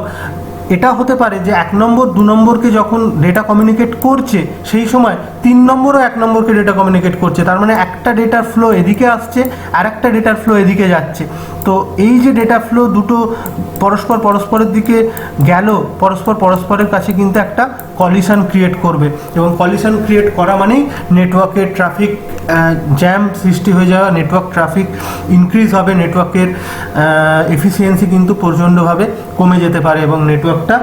এটা হতে পারে যে 1 নম্বর 2 নম্বরকে যখন ডেটা কমিউনিকেট করছে, সেই সময় 3 নম্বরও 1 নম্বরকে ডেটা কমিউনিকেট করছে, তার মানে একটা ডেটার ফ্লো এদিকে আসছে আর একটা ডেটার ফ্লো এদিকে যাচ্ছে। তো এই যে ডেটা ফ্লো দুটো পরস্পরের দিকে গেল, পরস্পরের কাছে কিন্তু একটা কলিশন ক্রিয়েট করবে, এবং কলিশন ক্রিয়েট করা মানেই নেটওয়ার্কের ট্রাফিক জ্যাম সৃষ্টি হয়ে যাওয়া, নেটওয়ার্ক ট্রাফিক ইনক্রিজ হবে, নেটওয়ার্কের এফিসিয়েন্সি কিন্তু প্রচণ্ডভাবে কমে যেতে পারে, এবং নেটওয়ার্কটা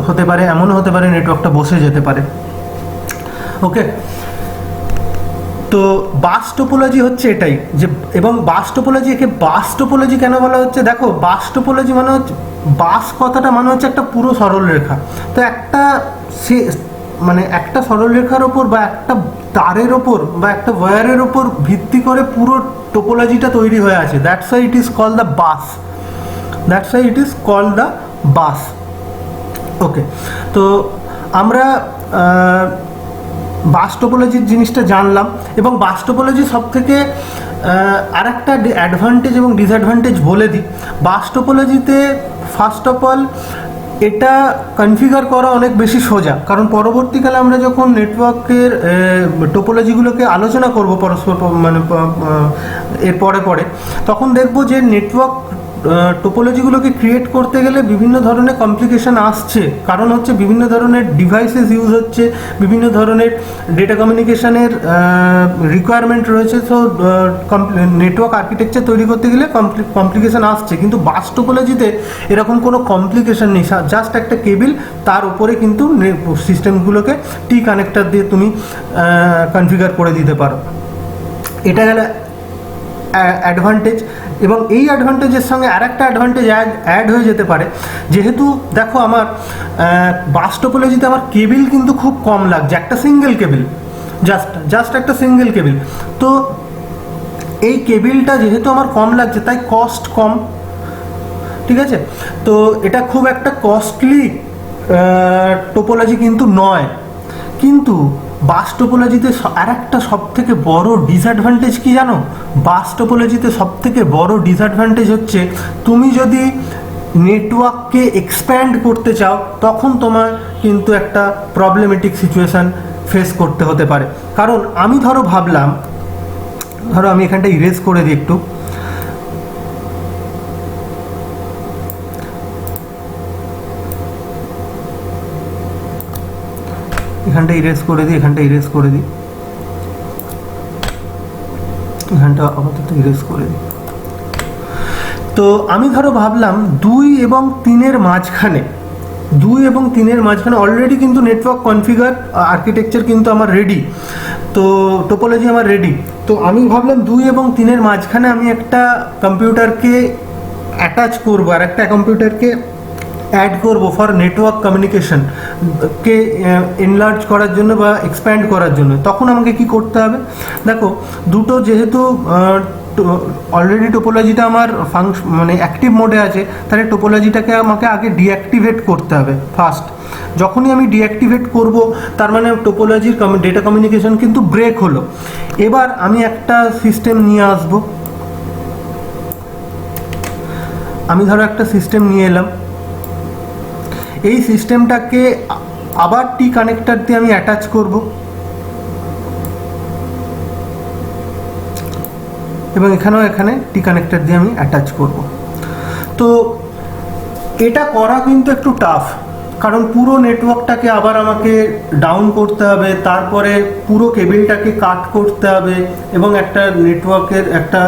হতে পারে, এমনও হতে পারে নেটওয়ার্কটা বসে যেতে পারে। ওকে, তো বাস টোপোলজি হচ্ছে এটাই যে, এবং বাস টোপোলজি, একে বাস টোপোলজি কেন বলা হচ্ছে? দেখো, বাস টোপোলজি মানে হচ্ছে, বাস কথাটা মানে হচ্ছে একটা পুরো সরলরেখা। তো একটা মানে একটা সরলরেখার ওপর বা একটা তারের ওপর বা একটা ওয়্যারের ওপর ভিত্তি করে পুরো টোপোলজিটা তৈরি হয়ে আছে। That's why it is called the bus, that's why it is called the bus. Okay, তো আমরা বাস টোপোলজির জিনিসটা জানলাম, এবং বাস টোপোলজি সব থেকে আর একটা অ্যাডভান্টেজ এবং ডিসঅ্যাডভান্টেজ বলে দিই। বাস টোপোলজিতে ফার্স্ট অফ অল এটা কনফিগার করা অনেক বেশি সোজা, কারণ পরবর্তীকালে আমরা যখন নেটওয়ার্কের টোপোলজিগুলোকে আলোচনা করব পরস্পর মানে এর পরে তখন দেখব যে নেটওয়ার্ক টোপোলজিগুলোকে ক্রিয়েট করতে গেলে বিভিন্ন ধরনের কমপ্লিকেশন আসছে, কারণ হচ্ছে বিভিন্ন ধরনের ডিভাইসেস ইউজ হচ্ছে, বিভিন্ন ধরনের ডেটা কমিউনিকেশনের রিকোয়ারমেন্ট রয়েছে। সো নেটওয়ার্ক আর্কিটেকচার তৈরি করতে গেলে কমপ্লিকেশন আসছে, কিন্তু বাস টোপোলজিতে এরকম কোনো কমপ্লিকেশন নেই, জাস্ট একটা কেবিল, তার উপরে কিন্তু সিস্টেমগুলোকে টি কানেক্টর দিয়ে তুমি কনফিগার করে দিতে পারো। এটা গেলে অ্যাডভান্টেজ, এবং এই অ্যাডভান্টেজের সঙ্গে আর একটা অ্যাডভান্টেজ অ্যাড হয়ে যেতে পারে। যেহেতু দেখো, আমার বাস টোপোলজিতে আমার কেবিল কিন্তু খুব কম লাগছে, একটা সিঙ্গেল কেবিল, জাস্ট একটা সিঙ্গেল কেবিল। তো এই কেবিলটা যেহেতু আমার কম লাগছে, তাই কস্ট কম, ঠিক আছে? তো এটা খুব একটা কস্টলি টোপোলজি কিন্তু নয়। কিন্তু বাস টোপোলজিতে আর একটা সব থেকে বড় ডিসঅ্যাডভান্টেজ কি জানো? বাস টোপোলজিতে সব থেকে বড় ডিসঅ্যাডভান্টেজ হচ্ছে, তুমি যদি নেটওয়ার্ককে এক্সপ্যান্ড করতে চাও, তখন তোমার কিন্তু একটা প্রবলেমেটিক সিচুয়েশান ফেস করতে হতে পারে। কারণ আমি ভাবলাম, আমি এখানটা ইরেজ করে দিই একটু, এখানটা ইরেজ করে দিই, এখানটা আপাতত ইরেজ করে দিই। তো আমি ভাবলাম 2 এবং 3-এর মাঝখানে অলরেডি কিন্তু নেটওয়ার্ক কনফিগার আর্কিটেকচার কিন্তু আমার রেডি, তো টোপোলজি আমার রেডি। তো আমি ভাবলাম 2 এবং 3-এর মাঝখানে আমি একটা কম্পিউটারকে অ্যাটাচ করবো, আর একটা কম্পিউটারকে অ্যাড করব ফর নেটওয়ার্ক কমিউনিকেশনকে এনলার্জ করার জন্য বা এক্সপ্যান্ড করার জন্য। তখন আমাকে কি করতে হবে? দেখো, দুটো যেহেতু অলরেডি টোপোলজিটা আমার মানে অ্যাক্টিভ মোডে আছে, তাহলে টোপোলজিটাকে আমাকে আগে ডিঅ্যাক্টিভেট করতে হবে ফার্স্ট। যখনই আমি ডিঅ্যাক্টিভেট করব, তার মানে টোপোলজির ডেটা কমিউনিকেশন কিন্তু ব্রেক হলো। এবার আমি একটা সিস্টেম নিয়ে আসব, আমি একটা সিস্টেম নিয়ে এলাম, এই সিস্টেমটাকে আবার টি কানেক্টর দিয়ে আমি অ্যাটাচ করব, এবং এখানে টি কানেক্টর দিয়ে আমি অ্যাটাচ করব। তো এটা করা কিন্তু একটু টাফ, কারণ পুরো নেটওয়ার্কটাকে আবার আমাকে ডাউন করতে হবে, তারপরে পুরো কেবিলটাকে কাট করতে হবে এবং একটা নেটওয়ার্কের একটা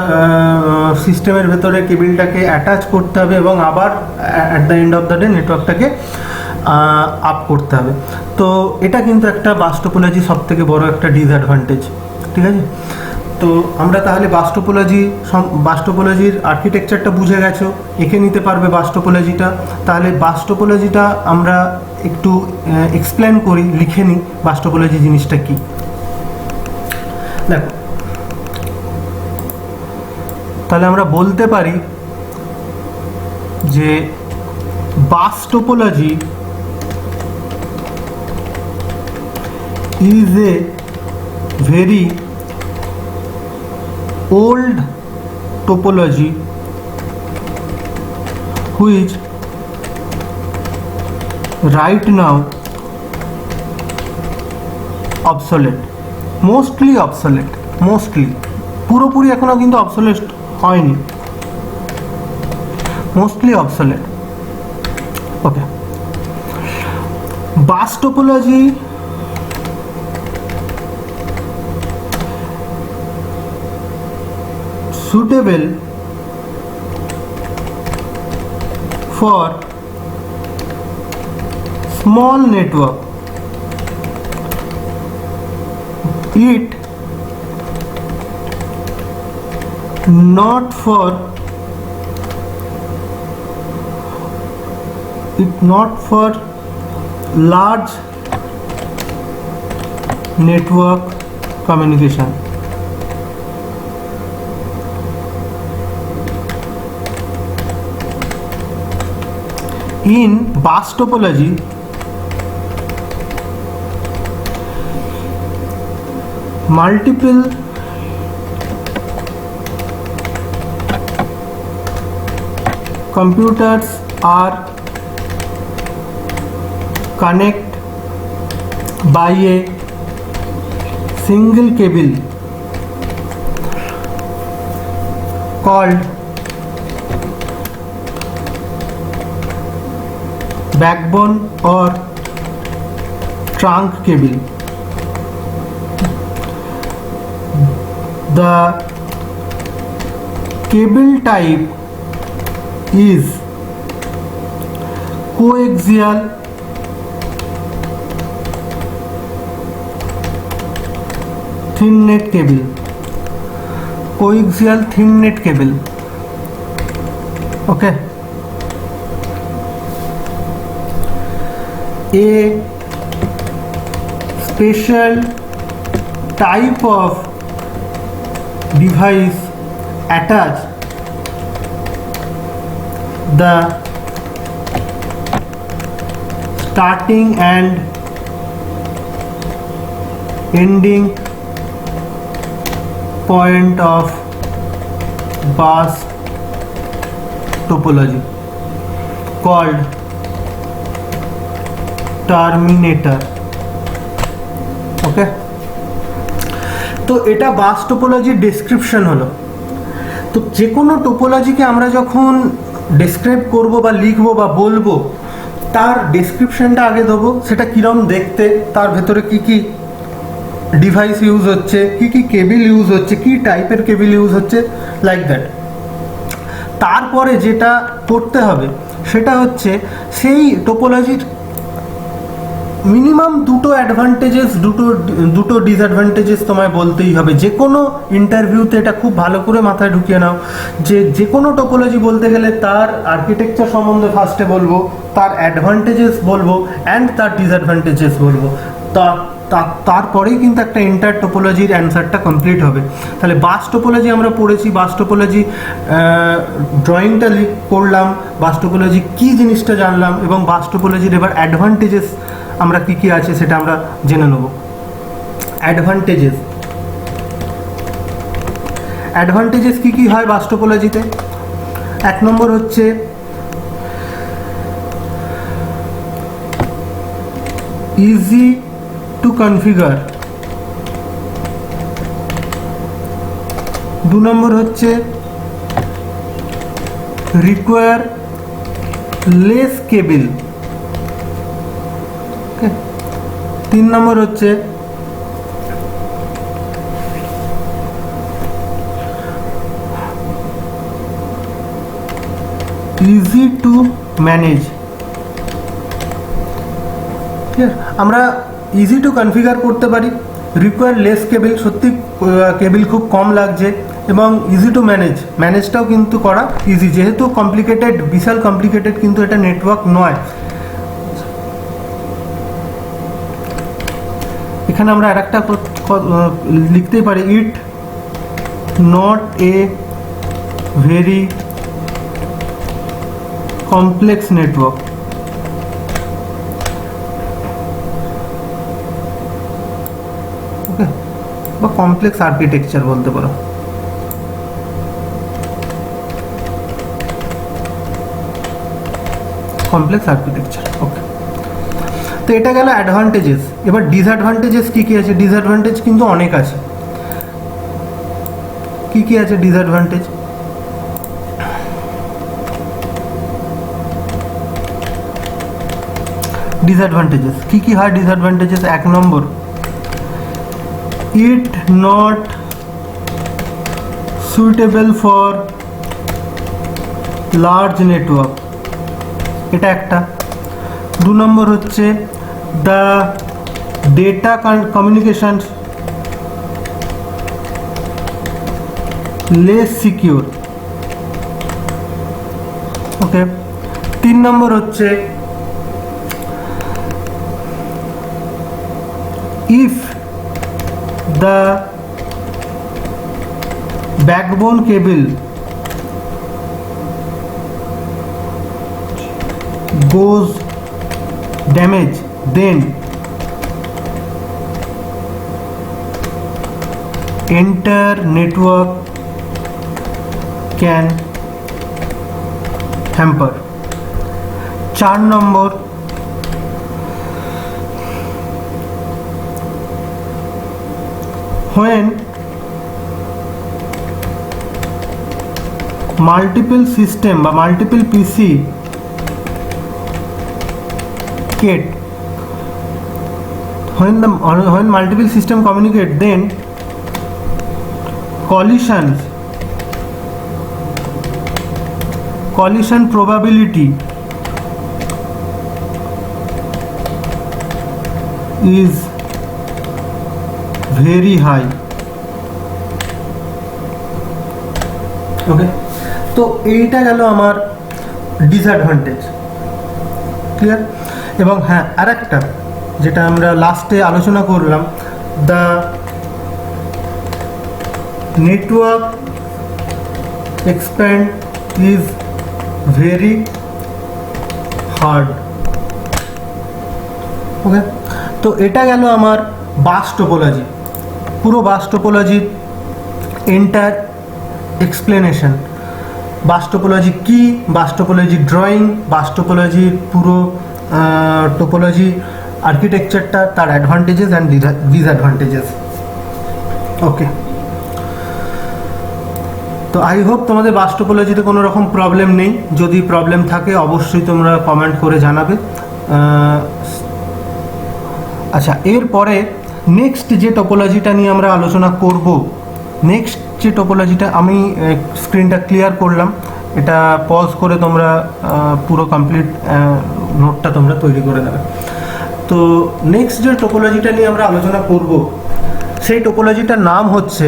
সিস্টেমের ভেতরে কেবিলটাকে অ্যাটাচ করতে হবে এবং আবার at the end of the day নেটওয়ার্কটাকে আপ করতে হবে। তো এটা কিন্তু একটা বাস টোপোলজি সব থেকে বড় একটা ডিসঅ্যাডভান্টেজ। ঠিক আছে, তো আমরা তাহলে বাস টোপোলজির আর্কিটেকচারটা বুঝে গেছো, এঁকে নিতে পারবে বাস টোপোলজিটা। তাহলে বাস টোপোলজিটা আমরা একটু এক্সপ্লেন করি, লিখে নিই বাস টোপোলজি জিনিসটা কি। দেখো, তাহলে আমরা বলতে পারি যে বাস topology is a very old topology which right now obsolete, mostly obsolete, mostly পুরোপুরি এখনো কিন্তু obsolete হয়নি, mostly obsolete. Okay, bus topology suitable for small network. It not for large network communication. In bus topology, multiple computers are connected by a single cable called backbone or trunk cable. The cable type is coaxial thin net cable. Coaxial thin net cable. Okay. A special type of device attach the starting and ending point of bus topology called terminator. Okay, তো এটা বাস টোপোলজির ডেসক্রিপশন হলো। তো যে কোনো টোপোলজিকে আমরা যখন ডেসক্রাইব করব বা লিখবো বা বলবো, তার ডেসক্রিপশনটা আগে দেবো, সেটা কীরকম দেখতে, তার ভেতরে কি কি ডিভাইস ইউজ হচ্ছে, কি কি কেবিল ইউজ হচ্ছে, কি টাইপের কেবিল ইউজ হচ্ছে, লাইক দ্যাট। তারপরে যেটা করতে হবে সেটা হচ্ছে সেই টোপোলজির মিনিমাম দুটো অ্যাডভান্টেজেস, দুটো ডিসঅ্যাডভান্টেজেস তোমায় বলতেই হবে। যে কোনো ইন্টারভিউতে এটা খুব ভালো করে মাথায় ঢুকিয়ে নাও যে কোনো টোপোলজি বলতে গেলে তার আর্কিটেকচার সম্বন্ধে ফার্স্টে বলবো, তার অ্যাডভান্টেজেস বলবো অ্যান্ড তার ডিসঅ্যাডভান্টেজেস বলবো, তারপরেই কিন্তু একটা এন্টার টোপোলজির অ্যান্সারটা কমপ্লিট হবে। তাহলে বাস টোপোলজি আমরা পড়েছি, বাস টোপোলজি ড্রয়িংটা করলাম, বাস টোপোলজি কী জিনিসটা জানলাম এবং বাস টোপোলজির এবার অ্যাডভান্টেজেস আমরা কি কি আছে সেটা আমরা জেনে নেব। অ্যাডভান্টেজেস কি কি হয় বাস টোপোলজিতে? এক নম্বর হচ্ছে ইজি টু কনফিগার, দু নম্বর হচ্ছে রিকোয়ার লেস কেবল, 3 নম্বর হচ্ছে ইজি টু ম্যানেজ। ঠিক আছে, আমরা ইজি টু কনফিগার করতে পারি, রিকোয়ার লেস কেবিল, সত্যি কেবিল খুব কম লাগছে, এবং ইজি টু ম্যানেজটাও কিন্তু করা ইজি, যেহেতু কমপ্লিকেটেড, বিশাল কমপ্লিকেটেড কিন্তু এটা নেটওয়ার্ক নয়। এখানে আমরা আরেকটা লিখতেই পারি, it not a very complex network. Okay, বা কমপ্লেক্স আর্কিটেকচার বলতে পারো। Complex architecture, okay. তো এটা গেল অ্যাডভান্টেজেস। এবার ডিসঅ্যাডভান্টেজেস কী কী আছে? ডিসঅ্যাডভান্টেজ কিন্তু অনেক আছে। কী কী আছে ডিসঅ্যাডভান্টেজ? ডিসঅ্যাডভান্টেজেস কী কী হয়? ডিসঅ্যাডভান্টেজেস, 1 নম্বর, it not suitable for large network, এটা একটা। 2 নম্বর হচ্ছে the data communication less secure, okay. 3 নম্বর হচ্ছে if the backbone cable goes damaged, then entire network can hamper। 4 number, when multiple system বা multiple PC get when multiple system communicate, then collision probability is very high, ওকে। তো এইটা গেল আমার ডিসঅ্যাডভান্টেজ, ক্লিয়ার। এবং হ্যাঁ, আরেকটা যেটা আমরা লাস্টে আলোচনা করলাম, the network expand is very hard, okay. তো এটা গেল আমার বাস টোপোলজি, পুরো বাস টোপোলজির এন্টার এক্সপ্লেনেশন। বাস টোপোলজি কী, বাস টোপোলজি ড্রয়িং, বাস টোপোলজির পুরো টোপোলজি আর্কিটেকচারটা, তার অ্যাডভান্টেজেস অ্যান্ড ডিসঅ্যাডভান্টেজেস, ওকে। তো আই হোপ তোমাদের বাস টোপোলজিতে কোনো রকম প্রবলেম নেই। যদি প্রবলেম থাকে অবশ্যই তোমরা কমেন্ট করে জানাবে। আচ্ছা, এরপরে নেক্সট যে টোপোলজিটা নিয়ে আমরা আলোচনা করব, নেক্সট যে টোপোলজিটা, আমি স্ক্রিনটা ক্লিয়ার করলাম, এটা পজ করে তোমরা পুরো কমপ্লিট নোটটা তোমরা তৈরি করে নেবে। তো নেক্সট যে টোপোলজিটা নিয়ে আমরা আলোচনা করব, সেই টোপোলজিটার নাম হচ্ছে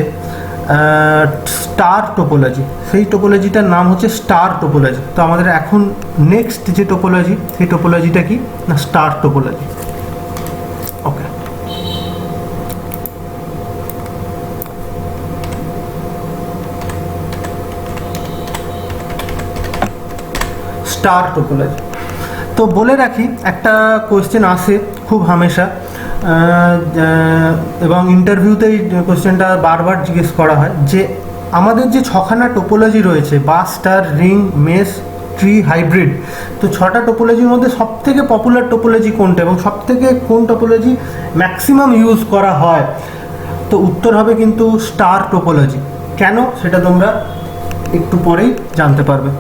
স্টার টোপোলজি। সেই টোপোলজিটার নাম হচ্ছে স্টার টোপোলজি। তো আমাদের এখন নেক্সট যে টোপোলজি, সেই টোপোলজিটা কি না, star topology, okay. Star topology. তো বলে রাখি, একটা কোয়েশ্চেন আসে খুব হামেশা, এবং ইন্টারভিউতে এই কোয়েশ্চেনটা বারবার জিজ্ঞেস করা হয় যে আমাদের যে 6খানা টোপোলজি রয়েছে, bus, star, ring, mesh, tree, hybrid, তো 6টা টোপোলজির মধ্যে সবথেকে পপুলার টোপোলজি কোনটা এবং সবথেকে কোন টোপোলজি ম্যাক্সিমাম ইউজ করা হয়? তো উত্তর হবে কিন্তু স্টার টোপোলজি। কেন, সেটা তোমরা একটু পরেই জানতে পারবে।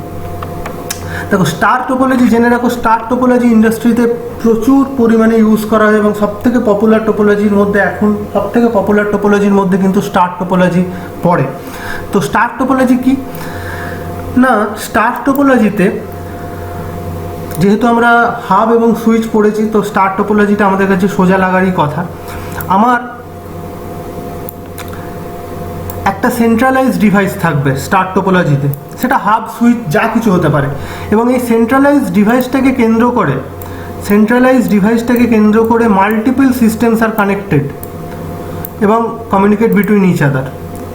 দেখো স্টার টোপোলজি জেনে রাখো, স্টার টোপোলজি ইন্ডাস্ট্রিতে প্রচুর পরিমাণে ইউজ করা হয় এবং সবথেকে পপুলার টোপোলজির মধ্যে এখন সবথেকে পপুলার টোপোলজির মধ্যে কিন্তু স্টার টোপোলজি পড়ে। তো স্টার টোপোলজি কি না, স্টার টোপোলজিতে যেহেতু আমরা হাব এবং সুইচ পড়েছি, তো স্টার টোপোলজিটা আমাদের কাছে সোজা লাগারই কথা। আমার একটা সেন্ট্রালাইজড ডিভাইস থাকবে স্টার টোপোলজিতে, সেটা হাব সুইচ যা কিছু হতে পারে, এবং এই সেন্ট্রালাইজড ডিভাইসটাকে কেন্দ্র করে মাল্টিপল সিস্টেমস আর কানেক্টেড এবং কমিউনিকেট বিটুইন ইচ আদার।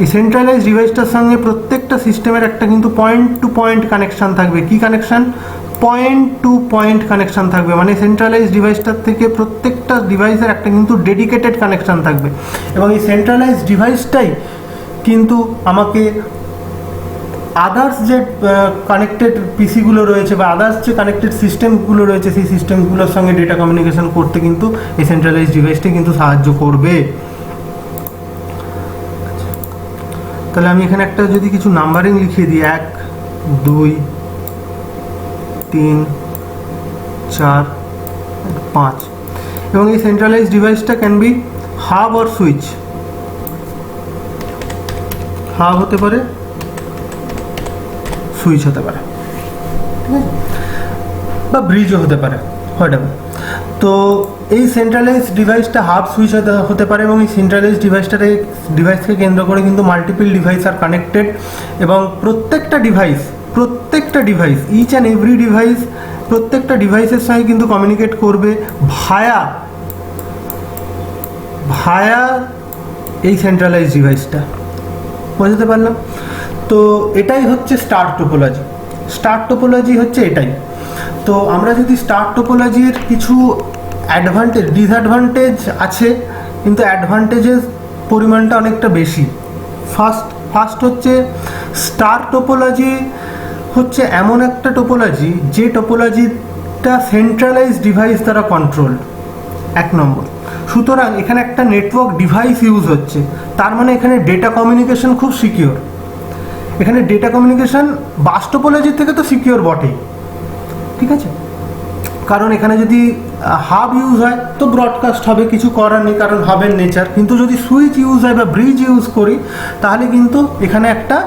এই সেন্ট্রালাইজড ডিভাইসটার সঙ্গে প্রত্যেকটা সিস্টেমের একটা কিন্তু পয়েন্ট টু পয়েন্ট কানেকশান থাকবে। কি connection? Point to point connection থাকবে, মানে সেন্ট্রালাইজড ডিভাইসটার থেকে প্রত্যেকটা ডিভাইসের একটা কিন্তু ডেডিকেটেড কানেকশান থাকবে, এবং এই সেন্ট্রালাইজড ডিভাইসটাই কিন্তু আমাকে আদার্স যে কানেক্টেড পিসিগুলো রয়েছে বা আদার্স যে কানেক্টেড সিস্টেমগুলো রয়েছে সেই সিস্টেমগুলোর সঙ্গে ডেটা কমিউনিকেশন করতে কিন্তু এই সেন্ট্রালাইজড ডিভাইসটি কিন্তু সাহায্য করবে। তাহলে আমি এখানে একটা যদি কিছু নাম্বারিং লিখিয়ে দিই, 1 2 3 4 5, এবং এই সেন্ট্রালাইজড ডিভাইসটা can be hub or switch. Hub হতে পারে, সুইচ হতে পারে, ঠিক আছে, বা ব্রিজও হতে পারে, হোয়াটএভার। তো এই সেন্ট্রালাইজড ডিভাইসটা হাব সুইচ হতে পারে, এবং এই সেন্ট্রালাইজড ডিভাইসকে কেন্দ্র করে কিন্তু মাল্টিপল ডিভাইস আর কানেক্টেড, এবং প্রত্যেকটা device each and every device প্রত্যেকটা ডিভাইসের সঙ্গে কিন্তু কমিউনিকেট করবে ভায়া এই সেন্ট্রালাইজড ডিভাইসটা। বুঝতে পারলাম? তো এটাই হচ্ছে স্টার টোপোলজি হচ্ছে এটাই। তো আমরা যদি স্টার টোপোলজির কিছু ডিসঅ্যাডভান্টেজ আছে, কিন্তু অ্যাডভান্টেজের পরিমাণটা অনেকটা বেশি। ফার্স্ট হচ্ছে স্টার টোপোলজি হচ্ছে এমন একটা টোপোলজি যে টোপোলজিটা সেন্ট্রালাইজড ডিভাইস দ্বারা কন্ট্রোল, 1 নম্বর। সুতরাং এখানে একটা নেটওয়ার্ক ডিভাইস ইউজ হচ্ছে, তার মানে এখানে ডেটা কমিউনিকেশন খুব সিকিওর। এখানে ডেটা কমিউনিকেশন বাস টোপোলজির থেকে তো সিকিওর বটেই, ঠিক আছে, কারণ এখানে যদি হাব ইউজ হয় তো ব্রডকাস্ট হবে, কিছু করার নেই, কারণ হাবের নেচার। কিন্তু যদি সুইচ ইউজ হয় বা ব্রিজ ইউজ করি, তাহলে কিন্তু এখানে একটা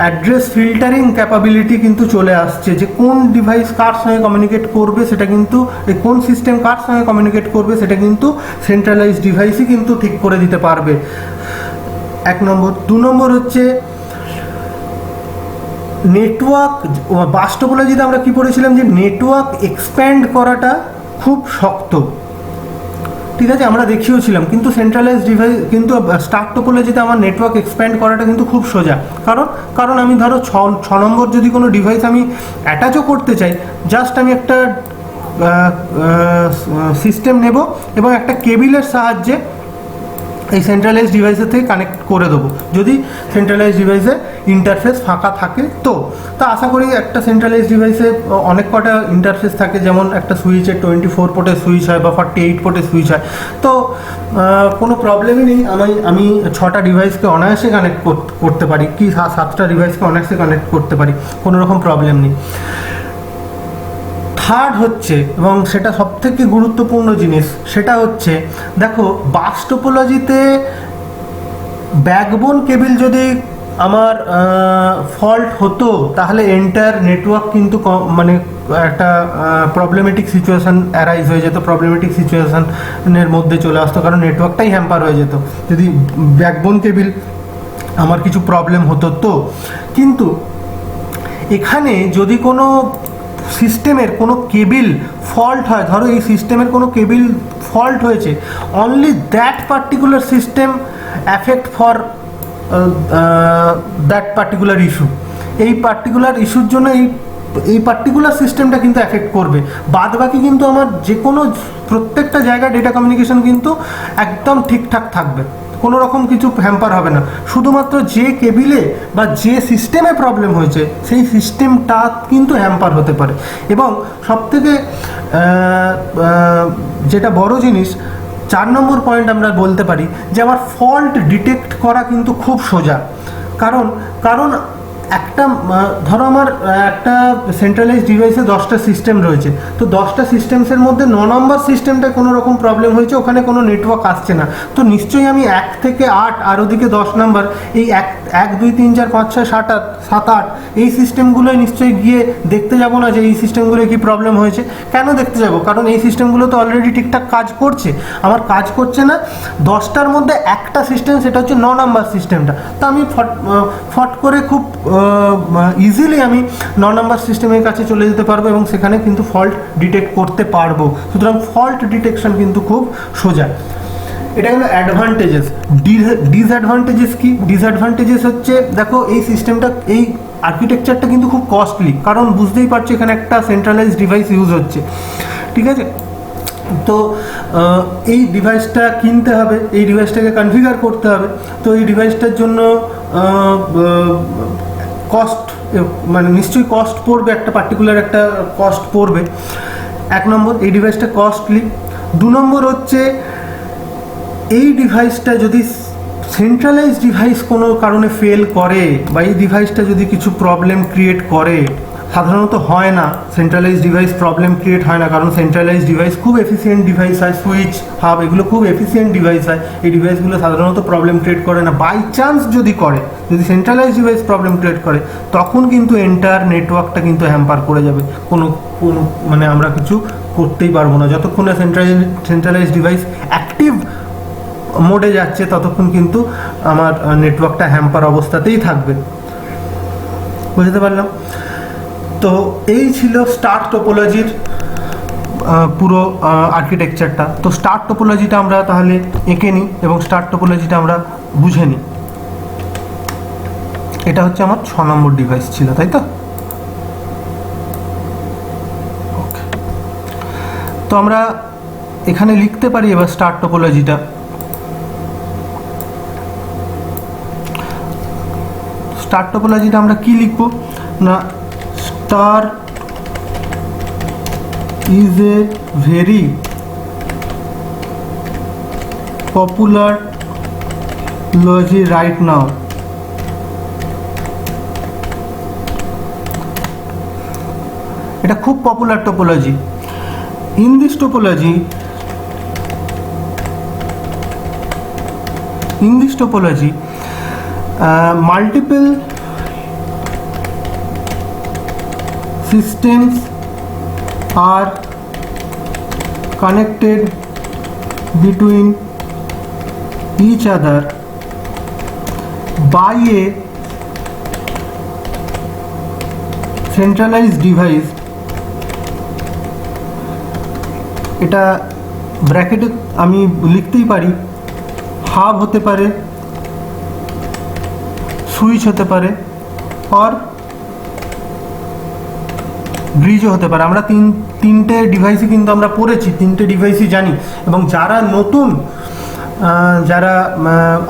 অ্যাড্রেস ফিল্টারিং ক্যাপাবিলিটি কিন্তু চলে আসছে, যে কোন ডিভাইস কার সঙ্গে কমিউনিকেট করবে সেটা কিন্তু, কোন সিস্টেম কার সঙ্গে কমিউনিকেট করবে সেটা কিন্তু সেন্ট্রালাইজড ডিভাইসই কিন্তু ঠিক করে দিতে পারবে, 1 নম্বর। 2 নম্বর হচ্ছে নেটওয়ার্ক। বাস টোপোলজিতে আমরা কি পড়েছিলাম, যে নেটওয়ার্ক এক্সপ্যান্ড করাটা খুব শক্ত, ঠিক আছে, আমরা দেখিয়েছিলাম। কিন্তু সেন্ট্রালাইজড ডিভাইস, কিন্তু স্টার টোপোলজিতে আমার নেটওয়ার্ক এক্সপ্যান্ড করাটা কিন্তু খুব সোজা। কারণ আমি ধরো 6 নম্বর যদি কোনো ডিভাইস আমি অ্যাটাচও করতে চাই, জাস্ট আমি একটা সিস্টেম নেব এবং একটা কেবিলের সাহায্যে এই সেন্ট্রালাইজড ডিভাইসের থেকে কানেক্ট করে দেবো, যদি সেন্ট্রালাইজড ডিভাইসে ইন্টারফেস ফাঁকা থাকে। তো আশা করি একটা সেন্ট্রালাইজড ডিভাইসে অনেক কটা ইন্টারফেস থাকে, যেমন একটা সুইচের 24 পোর্টের সুইচ হয় বা 48 পোর্টের সুইচ হয়। তো কোনো প্রবলেমই নেই, আমি 6টা ডিভাইসকে অনায়াসে কানেক্ট করতে পারি, কি 7টা ডিভাইসকে অনায়াসে কানেক্ট করতে পারি, কোনো রকম প্রবলেম নেই। থার্ড হচ্ছে, এবং সেটা সবথেকে গুরুত্বপূর্ণ জিনিস, সেটা হচ্ছে দেখো বাস টোপোলজিতে ব্যাকবোন কেবিল যদি আমার ফল্ট হতো, তাহলে এন্টায়ার নেটওয়ার্ক কিন্তু মানে একটা প্রবলেমেটিক সিচুয়েশান অ্যারাইজ হয়ে যেত, প্রবলেমেটিক সিচুয়েশানের মধ্যে চলে আসতো, কারণ নেটওয়ার্কটাই হ্যাম্পার হয়ে যেত যদি ব্যাকবোন কেবিল আমার কিছু প্রবলেম হতো। তো কিন্তু এখানে যদি কোনো সিস্টেমের কোনো কেবিল ফল্ট হয়, ধরো এই সিস্টেমের কোনো কেবিল ফল্ট হয়েছে, only that particular system affect for that particular issue. এই পার্টিকুলার ইস্যুর জন্য এই পার্টিকুলার সিস্টেমটা কিন্তু অ্যাফেক্ট করবে, বাদ বাকি কিন্তু আমার যে কোনো প্রত্যেকটা জায়গায় ডেটা কমিউনিকেশন কিন্তু একদম ঠিকঠাক থাকবে, কোনো রকম কিছু হ্যাম্পার হবে না। শুধুমাত্র যে কেবিলে বা যে সিস্টেমে প্রবলেম হয়েছে সেই সিস্টেমটা কিন্তু হ্যাম্পার হতে পারে। এবং সবথেকে যেটা বড় জিনিস, 4 নম্বর পয়েন্ট আমরা বলতে পারি যে আমার ফল্ট ডিটেক্ট করা কিন্তু খুব সোজা, কারণ একটা ধরো আমার একটা সেন্ট্রালাইজ ডিভাইসে 10টা সিস্টেম রয়েছে, তো 10টা সিস্টেমসের মধ্যে 9 নম্বর সিস্টেমটা কোনো রকম প্রবলেম হয়েছে, ওখানে কোনো নেটওয়ার্ক আসছে না, তো নিশ্চয়ই আমি 1 থেকে 8 আর ওদিকে 10 নাম্বার, এই 1 2 3 4 5 6 7 8 এই সিস্টেমগুলোয় নিশ্চয়ই গিয়ে দেখতে যাব না যে এই সিস্টেমগুলোয় কি প্রবলেম হয়েছে। কেন দেখতে যাব? কারণ এই সিস্টেমগুলো তো অলরেডি ঠিকঠাক কাজ করছে, আমার কাজ করছে না 10টার মধ্যে একটা সিস্টেম, সেটা হচ্ছে 9 নাম্বার সিস্টেমটা, তো আমি ফট করে খুব ইজিলি আমি 9 নাম্বার সিস্টেমের কাছে চলে যেতে পারবো এবং সেখানে কিন্তু ফল্ট ডিটেক্ট করতে পারবো। সুতরাং ফল্ট ডিটেকশন কিন্তু খুব সোজা। এটা হলো অ্যাডভান্টেজেস। ডিসঅ্যাডভান্টেজেস কি? ডিসঅ্যাডভান্টেজেস হচ্ছে, দেখো এই সিস্টেমটা, এই আর্কিটেকচারটা কিন্তু খুব কস্টলি, কারণ বুঝতেই পারছো এখানে একটা সেন্ট্রালাইজ ডিভাইস ইউজ হচ্ছে, ঠিক আছে? তো এই ডিভাইসটা কিনতে হবে, এই ডিভাইসটাকে কনফিগার করতে হবে, তো এই ডিভাইসটার জন্য কস্ট, মানে নিশ্চয়ই কস্ট পড়বে, একটা পার্টিকুলার একটা কস্ট পড়বে। 1 নম্বর, এই ডিভাইসটা কস্টলি। 2 নম্বর হচ্ছে, এই ডিভাইসটা যদি সেন্ট্রালাইজ ডিভাইস কোনো কারণে ফেল করে বা এই ডিভাইসটা যদি কিছু প্রবলেম ক্রিয়েট করে, সাধারণত হয় না সেন্ট্রালাইজ ডিভাইস প্রবলেম ক্রিয়েট হয় না, কারণ সেন্ট্রালাইজ ডিভাইস খুব এফিসিয়েন্ট ডিভাইস হয়, সুইচ হাব এগুলো খুব এফিসিয়েন্ট ডিভাইস হয়, এই ডিভাইসগুলো সাধারণত প্রবলেম ক্রিয়েট করে না। বাই চান্স যদি করে, যদি সেন্ট্রালাইজ ডিভাইস প্রবলেম ক্রিয়েট করে, তখন কিন্তু এন্টায়ার নেটওয়ার্কটা কিন্তু হ্যাম্পার করে যাবে, কোনো মানে আমরা কিছু করতেই পারবো না। যতক্ষণ না সেন্ট্রালাইজ ডিভাইস অ্যাক্টিভ মোডে যাচ্ছে ততক্ষণ কিন্তু আমার নেটওয়ার্কটা হ্যাম্পার অবস্থাতেই থাকবে। বুঝতে পারলাম? তো এই ছিল স্টার টোপোলজির পুরো আর্কিটেকচারটা। তো স্টার টোপোলজিটা আমরা তাহলে এঁকে নিই এবং স্টার টোপোলজিটা আমরা বুঝে নিই। এটা হচ্ছে আমার 6 নম্বর ডিভাইস ছিল, তাই তো? ওকে, তো আমরা এখানে লিখতে পারি এবার স্টার টোপোলজিটা। স্টার টোপোলজিটা আমরা কি লিখব না, star is a very popular topology right now. এটা খুব popular topology. In this topology, multiple systems are connected between each other by a centralized device. এটা ব্র্যাকেটে আমি লিখতেই পারি, হাব হতে পারে, সুইচ হতে পারে, আর ব্রিজও হতে পারে। আমরা তিনটে ডিভাইসই কিন্তু আমরা পড়েছি, তিনটে ডিভাইসই জানি। এবং যারা নতুন, যারা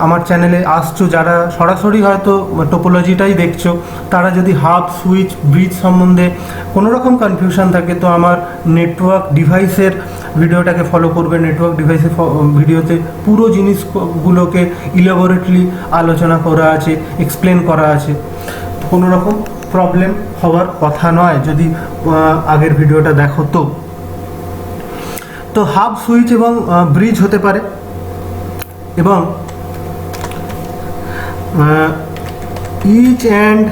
আমার চ্যানেলে আসছো, যারা সরাসরি হয়তো টোপোলজিটাই দেখছো, তারা যদি হাব, সুইচ, ব্রিজ সম্বন্ধে কোনো রকম কনফিউশন থাকে, তো আমার নেটওয়ার্ক ডিভাইসের ভিডিওটাকে ফলো করবে। নেটওয়ার্ক ডিভাইসের ভিডিওতে পুরো জিনিসগুলোকে ইলাবোরেটলি আলোচনা করা আছে, এক্সপ্লেন করা আছে। কোনো রকম প্রবলেম হওয়ার কথা নয় যদি আগের ভিডিওটা দেখো। তো হাব, সুইচ এবং ব্রিজ হতে পারে, এবং ইচ অ্যান্ড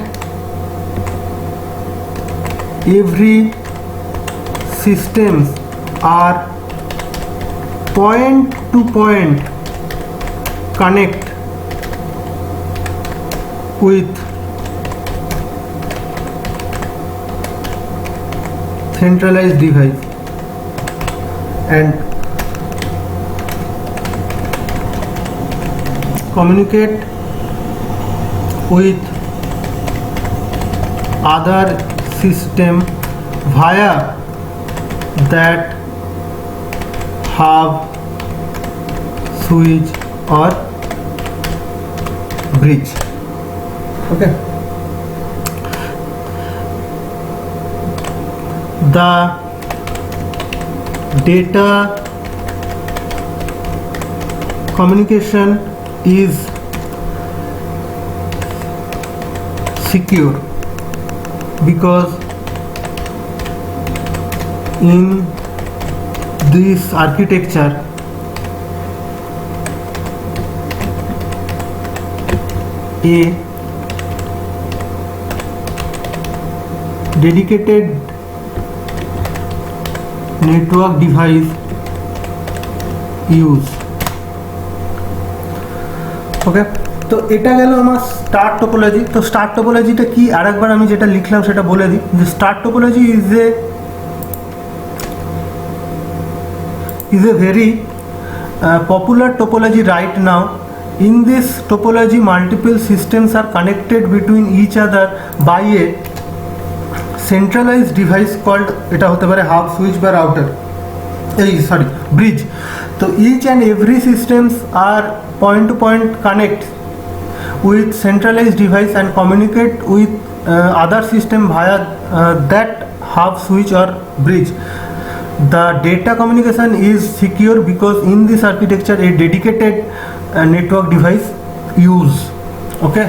এভরি সিস্টেমস আর point to point connect with centralized device and communicate with other system via that hub, switch or bridge. Okay, the data communication is secure because in this architecture a dedicated network device use. ওকে, তো এটা গেল আমার স্টার টোপোলজি। তো স্টার টোপোলজিটা কি আরেকবার আমি যেটা লিখলাম সেটা বলে দিই, যে star topology is a very popular topology right now. In this topology multiple systems are connected between each other by a centralized device called, এটা হতে পারে হাব, সুইচ বা রাউটার, ব্রিজ। তো each and every systems are point to point connect with centralized device and communicate with other system via that hub, switch or bridge. The data communication is secure because in this architecture a dedicated network device use. Okay,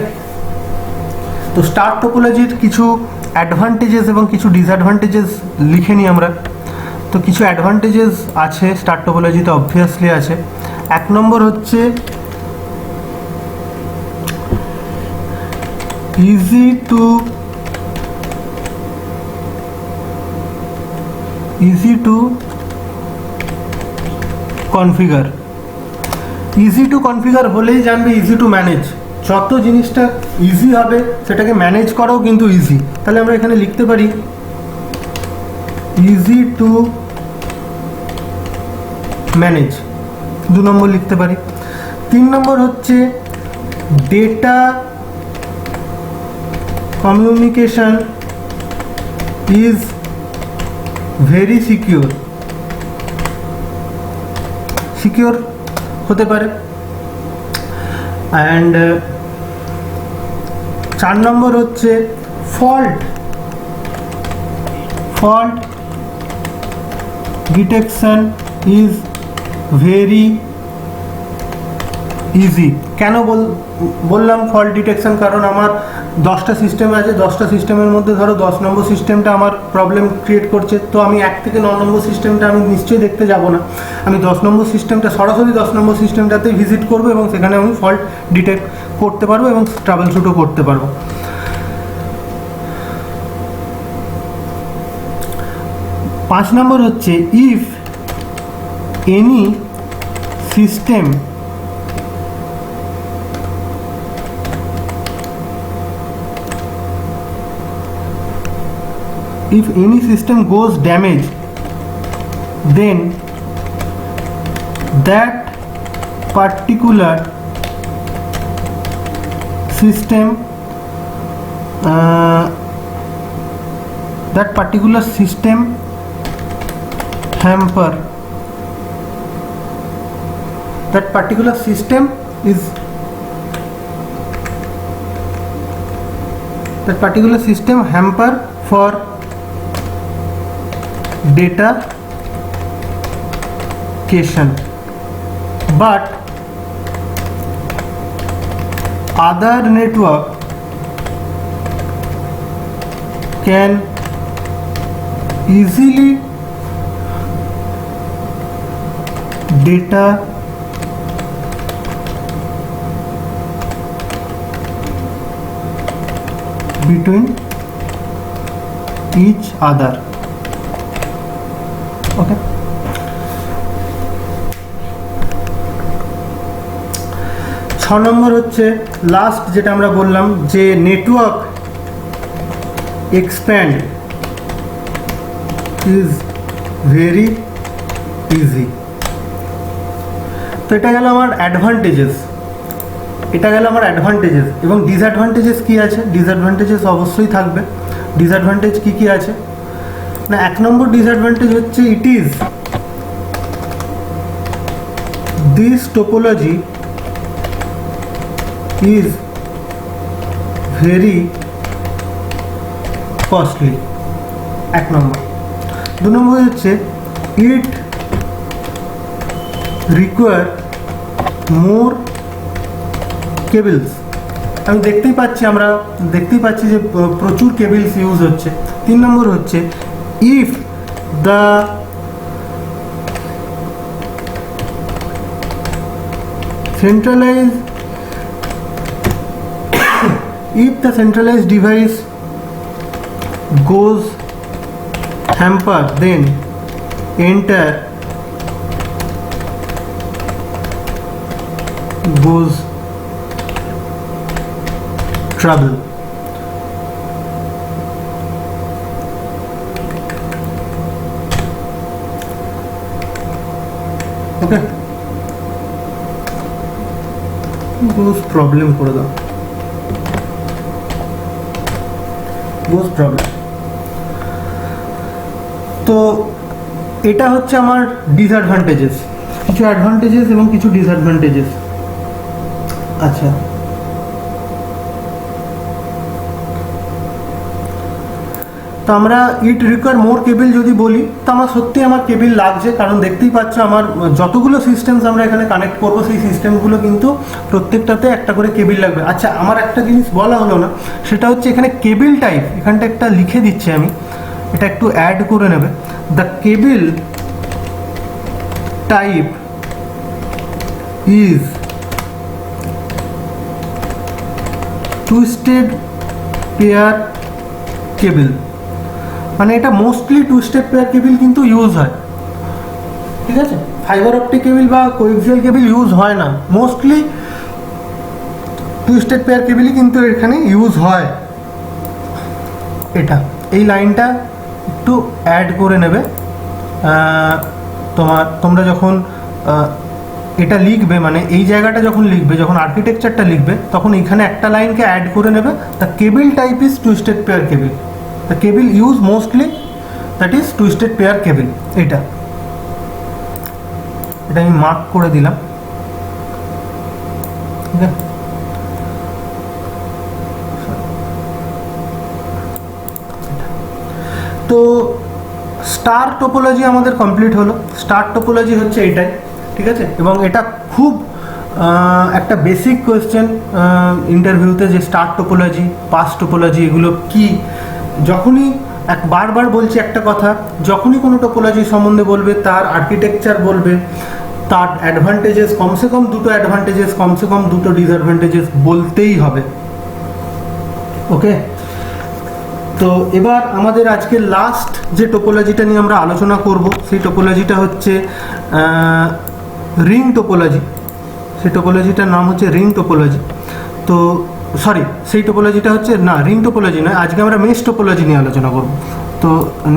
তো স্টার টোপোলজির কিছু অ্যাডভান্টেজেস এবং কিছু ডিসঅ্যাডভান্টেজেস লিখে নিই আমরা। তো কিছু অ্যাডভান্টেজেস আছে স্টার টোপোলজিতে, অবভিয়াসলি আছে। এক নম্বর হচ্ছে easy to configure. Easy to configure হলেই জানবে ইজি টু ম্যানেজ। যত জিনিসটা ইজি হবে সেটাকে ম্যানেজ করাও কিন্তু ইজি। তাহলে আমরা এখানে লিখতে পারি ইজি টু ম্যানেজ, 2 নম্বর লিখতে পারি। 3 নম্বর হচ্ছে data communication is very secure হতে পারে। অ্যান্ড 4 নম্বর হচ্ছে fault detection is very easy. কেন বললাম ফল্ট ডিটেকশন? কারণ আমার 10টা সিস্টেম আছে, 10টা সিস্টেমের মধ্যে ধরো 10 নম্বর সিস্টেমটা আমার প্রবলেম ক্রিয়েট করছে, তো আমি 1 থেকে 9 নম্বর সিস্টেমটা আমি নিশ্চয়ই দেখতে যাব না। আমি 10 নম্বর সিস্টেমটা সরাসরি 10 নম্বর সিস্টেমটাতেই ভিজিট করবো এবং সেখানে আমি ফল্ট ডিটেক্ট করতে পারবো এবং ট্রাবল শুটও করতে পারবো। 5 নম্বর হচ্ছে if any system if any system goes damaged, then that particular system hamper, that particular system hamper for data cation, but other network can easily data between each other. ওকে, 6 নম্বর হচ্ছে লাস্ট যেটা আমরা বললাম যে network expand is very easy. তো এটা গেল আমার অ্যাডভান্টেজেস, এবং ডিসঅ্যাডভান্টেজেস কি আছে? ডিসঅ্যাডভান্টেজেস অবশ্যই থাকবে। ডিসঅ্যাডভান্টেজ কি কি আছে না, 1 নম্বর ডিসঅ্যাডভান্টেজ হচ্ছে it is this topology is very costly, 1 নম্বর। 2 নম্বর হচ্ছে ইট রিকোয়ার মোর কেবলস, আমি আমরা দেখতেই পাচ্ছি যে প্রচুর কেবলস ইউজ হচ্ছে। 3 নম্বর হচ্ছে if the centralized device goes hamper, then enter goes trouble. Okay, goes problem করে দাও, goes problem। তো এটা হচ্ছে আমার ডিসঅ্যাডভান্টেজেস, কিছু অ্যাডভান্টেজেস এবং কিছু ডিসঅ্যাডভান্টেজেস। আচ্ছা, তো আমরা ইট রিকোয়ার মোর কেবল যদি বলি, তো আমার সত্যি আমার কেবল লাগছে, কারণ দেখতেই পাচ্ছ আমার যতগুলো সিস্টেমস আমরা এখানে কানেক্ট করব সেই সিস্টেমগুলো কিন্তু প্রত্যেকটাতে একটা করে কেবল লাগবে। আচ্ছা, আমার একটা জিনিস বলা হলো না, সেটা হচ্ছে এখানে কেবল টাইপ, এখানটা একটা লিখে দিচ্ছি আমি, এটা একটু অ্যাড করে নেবে। The cable type is twisted pair cable, মানে এটা mostly two step pair cable কিন্তু ইউজ হয়, ঠিক আছে? ফাইবার অপটিক কেবল বা কোএক্সিয়াল কেবল ইউজ হয় না, মোস্টলি টু স্টেপ পেয়ার কেবলই কিন্তু এখানে ইউজ হয়। এই লাইনটা একটু অ্যাড করে নেবে, তোমরা যখন এটা লিখবে, মানে এই জায়গাটা যখন লিখবে, যখন আর্কিটেকচারটা লিখবে, তখন এখানে একটা লাইনকে অ্যাড করে নেবে, the cable type is twisted pair cable, the cable use mostly that is twisted pair কেবল। এটা আমি মার্ক করে দিলাম, ঠিক আছে? তো স্টার টোপোলজি আমাদের কমপ্লিট হলো। স্টার টোপোলজি হচ্ছে এটাই, ঠিক আছে? এবং এটা খুব একটা বেসিক কোয়েশ্চেন ইন্টারভিউতে, যে স্টার টোপোলজি, পাস টোপোলজি এগুলো কি। যখনই বারবার বলছি একটা কথা, যখনই কোনো টোপোলজি সম্বন্ধে বলবে, তার আর্কিটেকচার বলবে, তার অ্যাডভান্টেজেস কমসে কম দুটো অ্যাডভান্টেজেস, কমসে কম দুটো ডিসঅ্যাডভান্টেজেস বলতেই হবে। ওকে, তো এবার আমাদের আজকে লাস্ট যে টোপোলজিটা নিয়ে আমরা আলোচনা করব, সেই টোপোলজিটা হচ্ছে রিং টোপোলজি। সেই টোপোলজিটার নাম হচ্ছে রিং টোপোলজি। তো সেই টোপোলজিটা হচ্ছে না, রিং টোপোলজি নয়, আজকে আমরা মেশ টোপোলজি নিয়ে আলোচনা করব। তো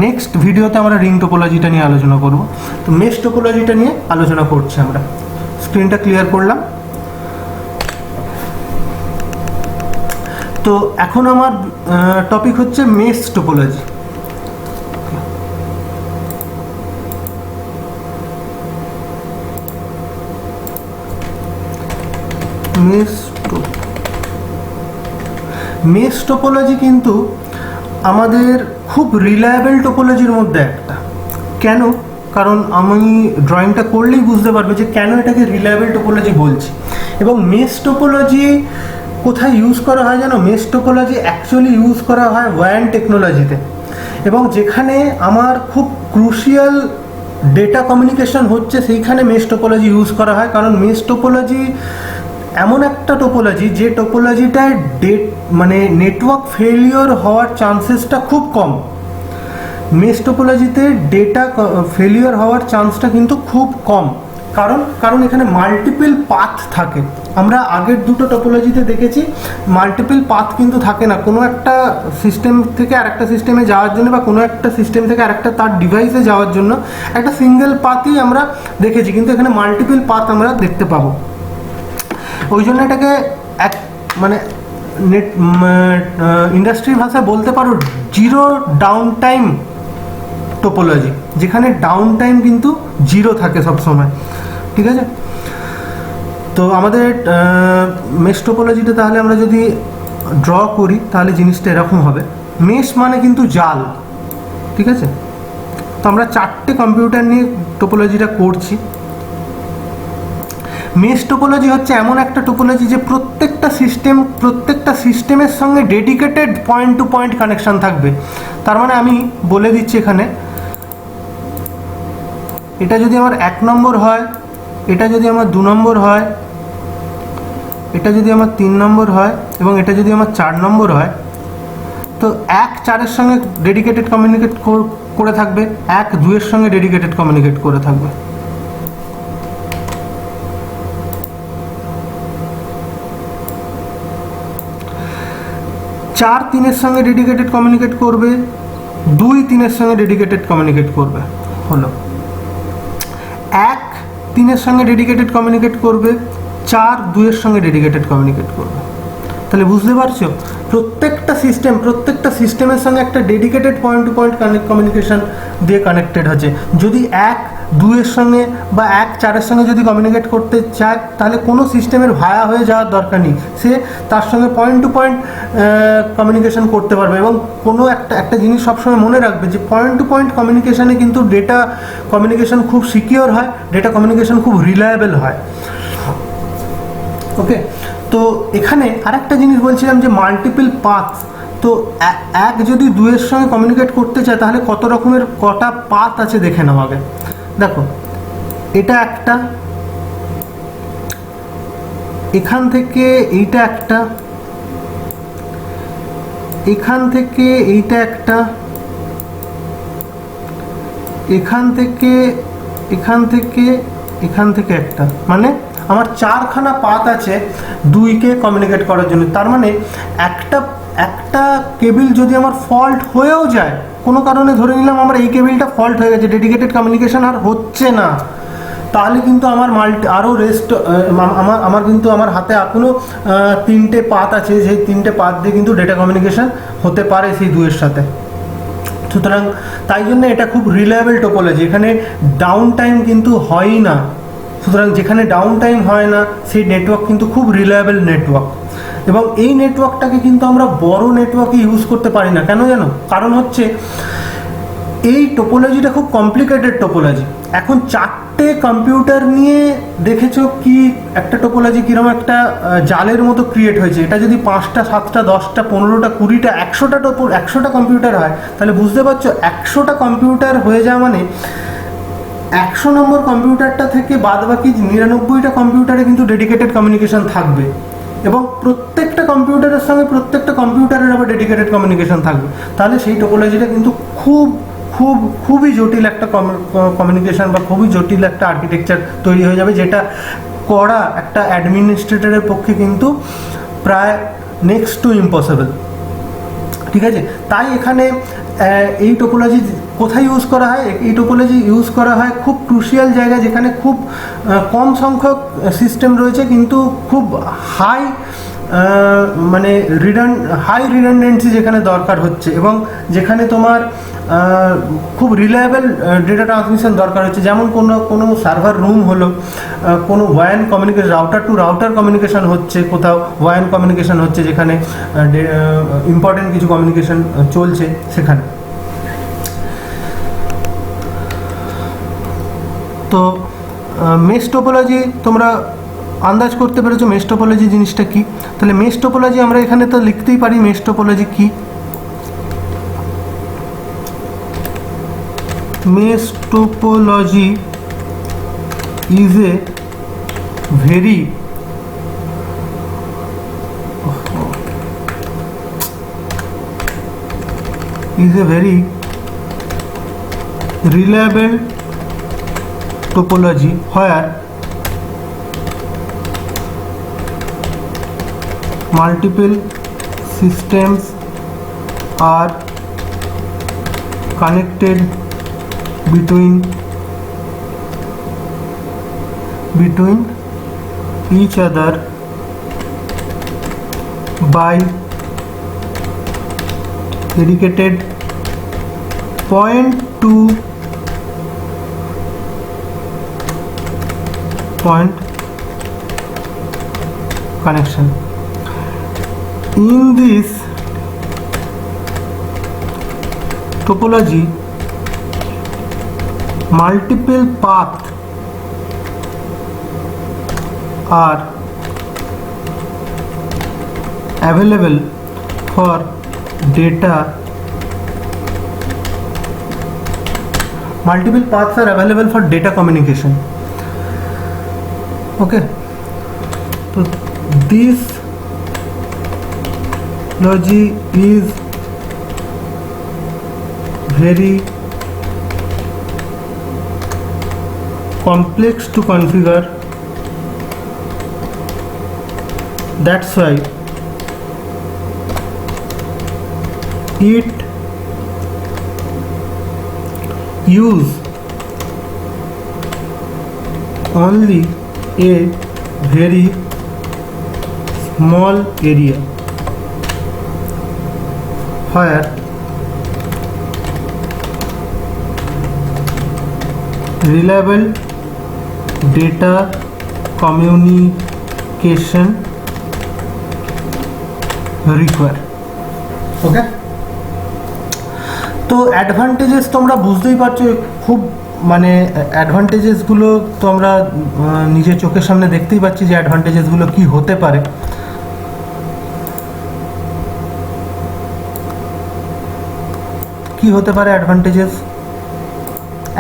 নেক্সট ভিডিওতে আমরা রিং টোপোলজিটা নিয়ে আলোচনা করব। তো মেশ টোপোলজিটা নিয়ে আলোচনা করছি আমরা। স্ক্রিনটা ক্লিয়ার করলাম। তো এখন আমার টপিক হচ্ছে মেশ টোপোলজি। মেশ টোপোলজি কিন্তু আমাদের খুব রিলায়েবল টোপোলজির মধ্যে একটা। কেন? কারণ আমি ড্রয়িংটা করলেই বুঝতে পারবে যে কেন এটাকে রিলায়েবল টোপোলজি বলছি। এবং মেশ টোপোলজি কোথায় ইউজ করা হয় জানো? মেশ টোপোলজি অ্যাকচুয়ালি ইউজ করা হয় ওয়্যান টেকনোলজিতে, এবং যেখানে আমার খুব ক্রুশিয়াল ডেটা কমিউনিকেশন হচ্ছে সেইখানে মেশ টোপোলজি ইউজ করা হয়। কারণ মেশ টোপোলজি এমন একটা টোপোলজি, যে টোপোলজিটায় মানে নেটওয়ার্ক ফেলিওর হওয়ার চান্সেসটা খুব কম। মেশ টোপোলজিতে ডেটা ফেলিওর হওয়ার চান্সটা কিন্তু খুব কম, কারণ এখানে মাল্টিপল পাথ থাকে। আমরা আগের দুটো টোপোলজিতে দেখেছি মাল্টিপল পাথ কিন্তু থাকে না, কোনো একটা সিস্টেম থেকে আরেকটা সিস্টেমে যাওয়ার জন্য, বা কোনো একটা সিস্টেম থেকে আরেকটা তার ডিভাইসে যাওয়ার জন্য একটা সিঙ্গেল পাথই আমরা দেখেছি, কিন্তু এখানে মাল্টিপল পাথ আমরা দেখতে পাবো। ওই জন্য এটাকে মানে ইন্ডাস্ট্রির ভাষায় বলতে পারো জিরো ডাউন টাইম টোপোলজি, যেখানে ডাউন টাইম কিন্তু জিরো থাকে সবসময়, ঠিক আছে? তো আমাদের মেশ টোপোলজিটা তাহলে আমরা যদি ড্র করি, তাহলে জিনিসটা এরকম হবে। মেশ মানে কিন্তু জাল, ঠিক আছে? তো আমরা 4টে কম্পিউটার নিয়ে টোপোলজিটা করছি। মেশ টোপোলজি হচ্ছে এমন একটা টোপোলজি যে প্রত্যেকটা সিস্টেমের সঙ্গে dedicated point to point connection থাকবে। তার মানে আমি বলে দিচ্ছি এখানে, এটা যদি আমার 1 নম্বর হয়, এটা যদি আমার 2 নম্বর হয়, এটা যদি আমার 3 নম্বর হয় এবং এটা যদি আমার 4 নম্বর হয়, তো 1 4-এর সঙ্গে ডেডিকেটেড কমিউনিকেট করে থাকবে, 1 2-এর সঙ্গে ডেডিকেটেড কমিউনিকেট করে থাকবে। চার 3-এর সঙ্গে ডেডিকেটেড কমিউনিকেট করবে, 2 3-এর সঙ্গে ডেডিকেটেড কমিউনিকেট করবে, হলো। 1 3-এর সঙ্গে ডেডিকেটেড কমিউনিকেট করবে, 4 2-এর সঙ্গে ডেডিকেটেড কমিউনিকেট করবে। তাহলে বুঝতে পারছো, প্রত্যেকটা সিস্টেমের সঙ্গে একটা dedicated point to point communication দিয়ে কানেক্টেড আছে। যদি 1 2-এর সঙ্গে বা 1 4-এর সঙ্গে যদি কমিউনিকেট করতে চায়, তাহলে কোনো সিস্টেমের ভায়া হয়ে যাওয়ার দরকার নেই, সে তার সঙ্গে পয়েন্ট টু পয়েন্ট কমিউনিকেশন করতে পারবে। এবং কোনো একটা জিনিস সবসময় মনে রাখবে যে পয়েন্ট টু পয়েন্ট কমিউনিকেশানে কিন্তু ডেটা কমিউনিকেশন খুব সিকিওর হয়, ডেটা কমিউনিকেশন খুব রিলায়েবল হয়। ওকে, তো এখানে আরেকটা জিনিস বলছিলাম যে মাল্টিপল পাথ। তো 1 যদি 2-এর সঙ্গে কমিউনিকেট করতে চায় তাহলে কটা পাথ আছে দেখে নাও আগে। দেখো, এটা একটা, এখান থেকে এইটা একটা, এখান থেকে এইটা একটা, এখান থেকে একটা, মানে আমার 4খানা পাথ আছে 2কে কমিউনিকেট করার জন্য। তার মানে একটা কেবিল যদি আমার ফল্ট হয়েও যায়, কোনো কারণে ধরে নিলাম আমার এই কেবিলটা ফল্ট হয়ে গেছে, ডেডিকেটেড কমিউনিকেশন আর হচ্ছে না, তাহলে কিন্তু আমার আমার হাতে এখনও 3টে পাথ আছে, সেই 3টে পাথ দিয়ে কিন্তু ডেটা কমিউনিকেশন হতে পারে সেই 2-এর সাথে। সুতরাং তাই জন্য এটা খুব রিলায়েবল টোপোলজি, এখানে ডাউন টাইম কিন্তু হয়ই না। সুতরাং যেখানে ডাউন টাইম হয় না সেই নেটওয়ার্ক কিন্তু খুব রিলায়েবল নেটওয়ার্ক। এবং এই নেটওয়ার্কটাকে কিন্তু আমরা বড় নেটওয়ার্কে ইউজ করতে পারি না, কেন জানো? কারণ হচ্ছে এই টোপোলজিটা খুব কমপ্লিকেটেড টোপোলজি। এখন 4টে কম্পিউটার নিয়ে দেখেছো কি একটা টোপোলজি কীরকম একটা জালের মতো ক্রিয়েট হয়েছে। এটা যদি 5টা 7টা 10টা 15টা 20টা 100টা কম্পিউটার হয়, তাহলে বুঝতে পারছো 100টা কম্পিউটার হয়ে যাওয়া মানে 100 নম্বর কম্পিউটারটা থেকে বাদবাকি 99টা কম্পিউটারে কিন্তু ডেডিকেটেড কমিউনিকেশন থাকবে, এবং প্রত্যেকটা কম্পিউটারের সঙ্গে প্রত্যেকটা কম্পিউটারের আবার ডেডিকেটেড কমিউনিকেশন থাকবে। তাহলে সেই টোপোলজিটা কিন্তু খুবই জটিল একটা কমিউনিকেশন বা খুবই জটিল একটা আর্কিটেকচার তৈরি হয়ে যাবে, যেটা করা একটা অ্যাডমিনিস্ট্রেটরের পক্ষে কিন্তু প্রায় নেক্সট টু ইম্পসিবল। ঠিক আছে, তাই এখানে এই টোপোলজি কোথায় ইউজ করা হয়? এই টোপোলজি ইউজ করা হয় খুব ক্রুশিয়াল জায়গায়, যেখানে খুব কম সংখ্যক সিস্টেম রয়েছে কিন্তু খুব হাই রিডান্ডেন্সি যেখানে দরকার হচ্ছে, এবং যেখানে তোমার খুব রিলায়েবল ডেটা ট্রান্সমিশন দরকার হচ্ছে। যেমন কোনো সার্ভার রুম হলো, কোনো one communication, router to router communication হচ্ছে, কোথাও ওয়ান কমিউনিকেশন হচ্ছে, যেখানে ইম্পর্টেন্ট কিছু কমিউনিকেশন চলছে সেখানে। তো মেশ টোপোলজি তোমরা আন্দাজ করতে পেরেছো মেশ টোপোলজি জিনিসটা কি। তাহলে মেশ টোপোলজি আমরা এখানে তো লিখতেই পারি মেশ টোপোলজি কি। Mesh topology is a very reliable topology where multiple systems are connected between each other by dedicated point to point connection. In this topology, multiple path are available for data, multiple paths are available for data communication. Okay, so this logic is very complex to configure. That's why it use only a very small area where reliable data communication require. ওকে, তো অ্যাডভান্টেজেস তোমরা বুঝতেই পারছো, খুব মানে অ্যাডভান্টেজেসগুলো তো আমরা নিজের চোখের সামনে দেখতেই পাচ্ছি যে অ্যাডভান্টেজেসগুলো কি হতে পারে। কি হতে পারে advantages?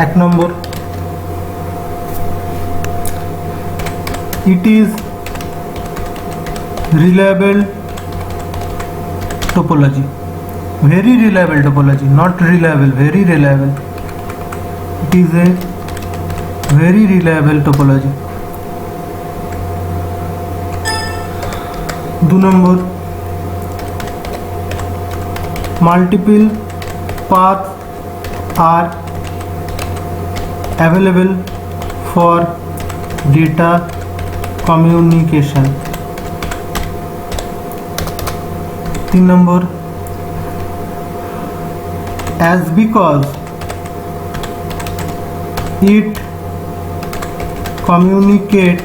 1 number, it is reliable topology, very reliable topology, not reliable, very reliable. It is a very reliable topology. 2 number, multiple paths are available for data communication. 3 number, as because it communicate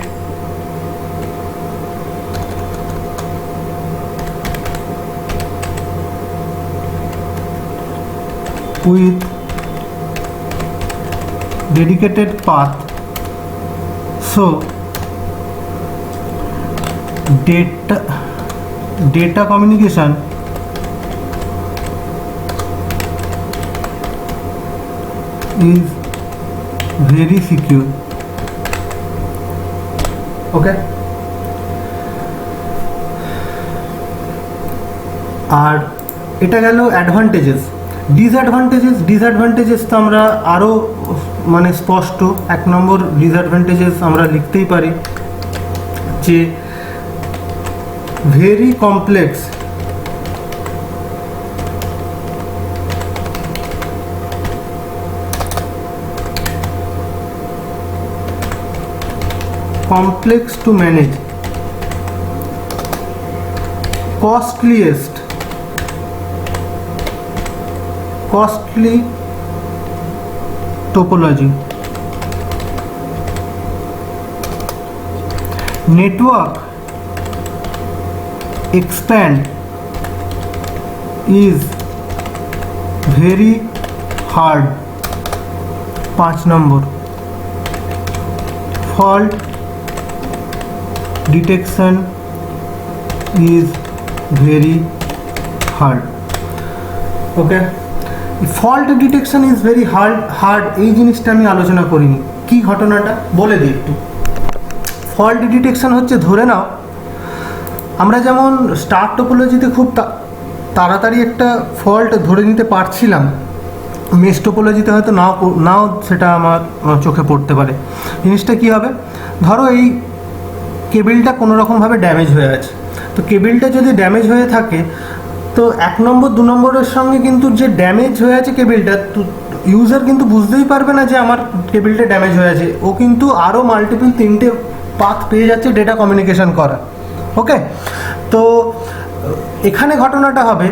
with dedicated path, so data communication is very secure. Okay, আর এটা গেল অ্যাডভান্টেজেস। ডিসঅ্যাডভান্টেজেস তো আমরা আরও মানে স্পষ্ট। 1 নম্বর ডিসঅ্যাডভান্টেজেস আমরা লিখতেই পারি যে very complex to manage, costly topology, network expand is very hard. 5 number, fault detection is very hard. Okay, fault detection is very hard এই জিনিসটা আমি আলোচনা করিনি। কি ঘটনাটা বলে দিই একটু। ফল্ট ডিটেকশন হচ্ছে, ধরে নাও আমরা যেমন স্টার টোপোলজিতে খুব তাড়াতাড়ি একটা ফল্ট ধরে নিতে পারছিলাম, মেশ টোপোলজিতে হয়তো নাও সেটা আমার চোখে পড়তে পারে। জিনিসটা কি হবে, ধরো এই কেবিলটা কোনো রকমভাবে ড্যামেজ হয়ে আছে, তো কেবিলটা যদি ড্যামেজ হয়ে থাকে তো 1 নম্বর 2 নম্বরের সঙ্গে কিন্তু যে ড্যামেজ হয়ে আছে কেবিলটা, তো ইউজার কিন্তু বুঝতেই পারবে না যে আমার কেবিলটা ড্যামেজ হয়ে আছে, ও কিন্তু আরও মাল্টিপল 3টে পাথ পেয়ে যাচ্ছে ডেটা কমিউনিকেশন করা। ওকে, তো এখানে ঘটনাটা হবে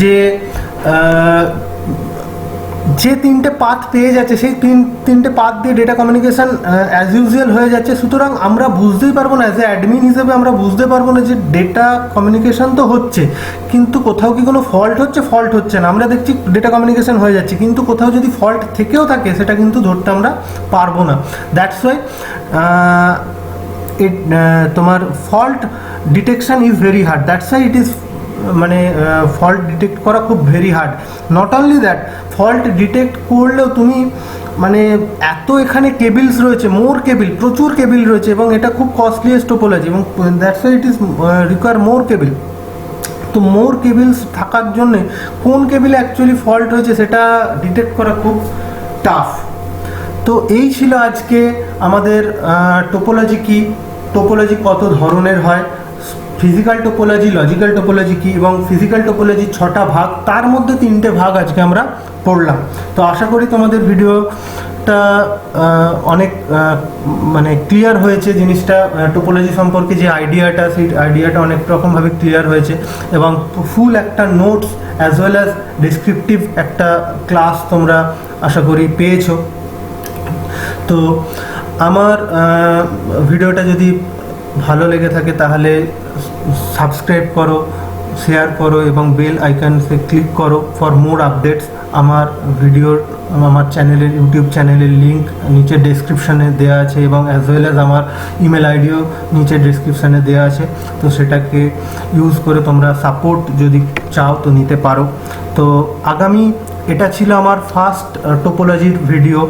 যে যে 3টে পাথ পেয়ে যাচ্ছে সেই তিনটে পাথ দিয়ে ডেটা কমিউনিকেশান অ্যাজ ইউজুয়াল হয়ে যাচ্ছে। সুতরাং আমরা বুঝতেই পারবো না, অ্যাজ এ অ্যাডমিন হিসেবে আমরা বুঝতে পারবো না যে ডেটা কমিউনিকেশান তো হচ্ছে, কিন্তু কোথাও কি কোনো ফল্ট হচ্ছে না। আমরা দেখছি ডেটা কমিউনিকেশান হয়ে যাচ্ছে, কিন্তু কোথাও যদি ফল্ট থেকেও থাকে সেটা কিন্তু ধরতে আমরা পারবো না। দ্যাটস ওয়াই তোমার fault detection is very hard, that's why it is মানে ফল্ট ডিটেক্ট করা খুব very hard. Not only that, fault detect করলেও তুমি মানে এত এখানে কেবিলস রয়েছে, প্রচুর কেবিল রয়েছে, এবং এটা খুব কস্টলিয়েস্ট টোপোলজি, এবং that's why it is require more cable. তো মোর কেবিলস থাকার জন্যে কোন কেবিলে অ্যাকচুয়ালি ফল্ট হয়েছে সেটা ডিটেক্ট করা খুব টাফ। তো এই ছিল আজকে আমাদের টোপোলজি কি, টোপোলজি কত ধরনের হয়, ফিজিক্যাল টোপোলজি, লজিক্যাল টোপোলজি কি, এবং ফিজিক্যাল টোপোলজি 6টা ভাগ, তার মধ্যে 3টে ভাগ আজকে আমরা পড়লাম। তো আশা করি তোমাদের ভিডিওটা অনেক মানে ক্লিয়ার হয়েছে, জিনিসটা টোপোলজি সম্পর্কে যে আইডিয়াটা, সেই আইডিয়াটা অনেক রকমভাবে ক্লিয়ার হয়েছে, এবং ফুল একটা notes as well as descriptive একটা ক্লাস তোমরা আশা করি পেয়েছো। তো আমার ভিডিওটা যদি ভালো লেগে থাকে তাহলে সাবস্ক্রাইব করো, শেয়ার করো, এবং বেল আইকনসে ক্লিক করো ফর মোর আপডেটস। আমার ভিডিওর, আমার চ্যানেলের, ইউটিউব চ্যানেলের লিঙ্ক নিচে ডেসক্রিপশানে দেওয়া আছে, এবং অ্যাজ ওয়েল অ্যাজ আমার ইমেল আইডিও নিচে ডেসক্রিপশানে দেওয়া আছে। তো সেটাকে ইউজ করে তোমরা সাপোর্ট যদি চাও তো নিতে পারো। তো আগামী, এটা ছিল আমার ফার্স্ট টোপোলজির ভিডিও,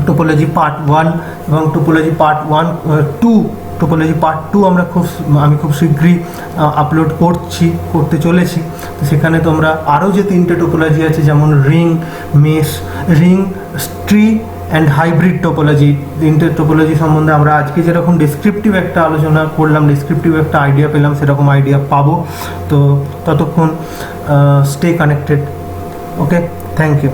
টোপোলজি পার্ট 1, এবং টোপোলজি পার্ট 2, টোপোলজি পার্ট 2 আমি খুব শীঘ্রই আপলোড করতে চলেছি। তো সেখানে তোমরা আরও যে 3টে টোপোলজি আছে, যেমন ring, mesh, tree and hybrid topology, 3টে টোপোলজি সম্বন্ধে আমরা আজকে যেরকম ডেসক্রিপটিভ একটা আলোচনা করলাম, ডেসক্রিপটিভ একটা আইডিয়া পেলাম, সেরকম আইডিয়া পাবো। তো ততক্ষণ stay connected. Okay, thank you.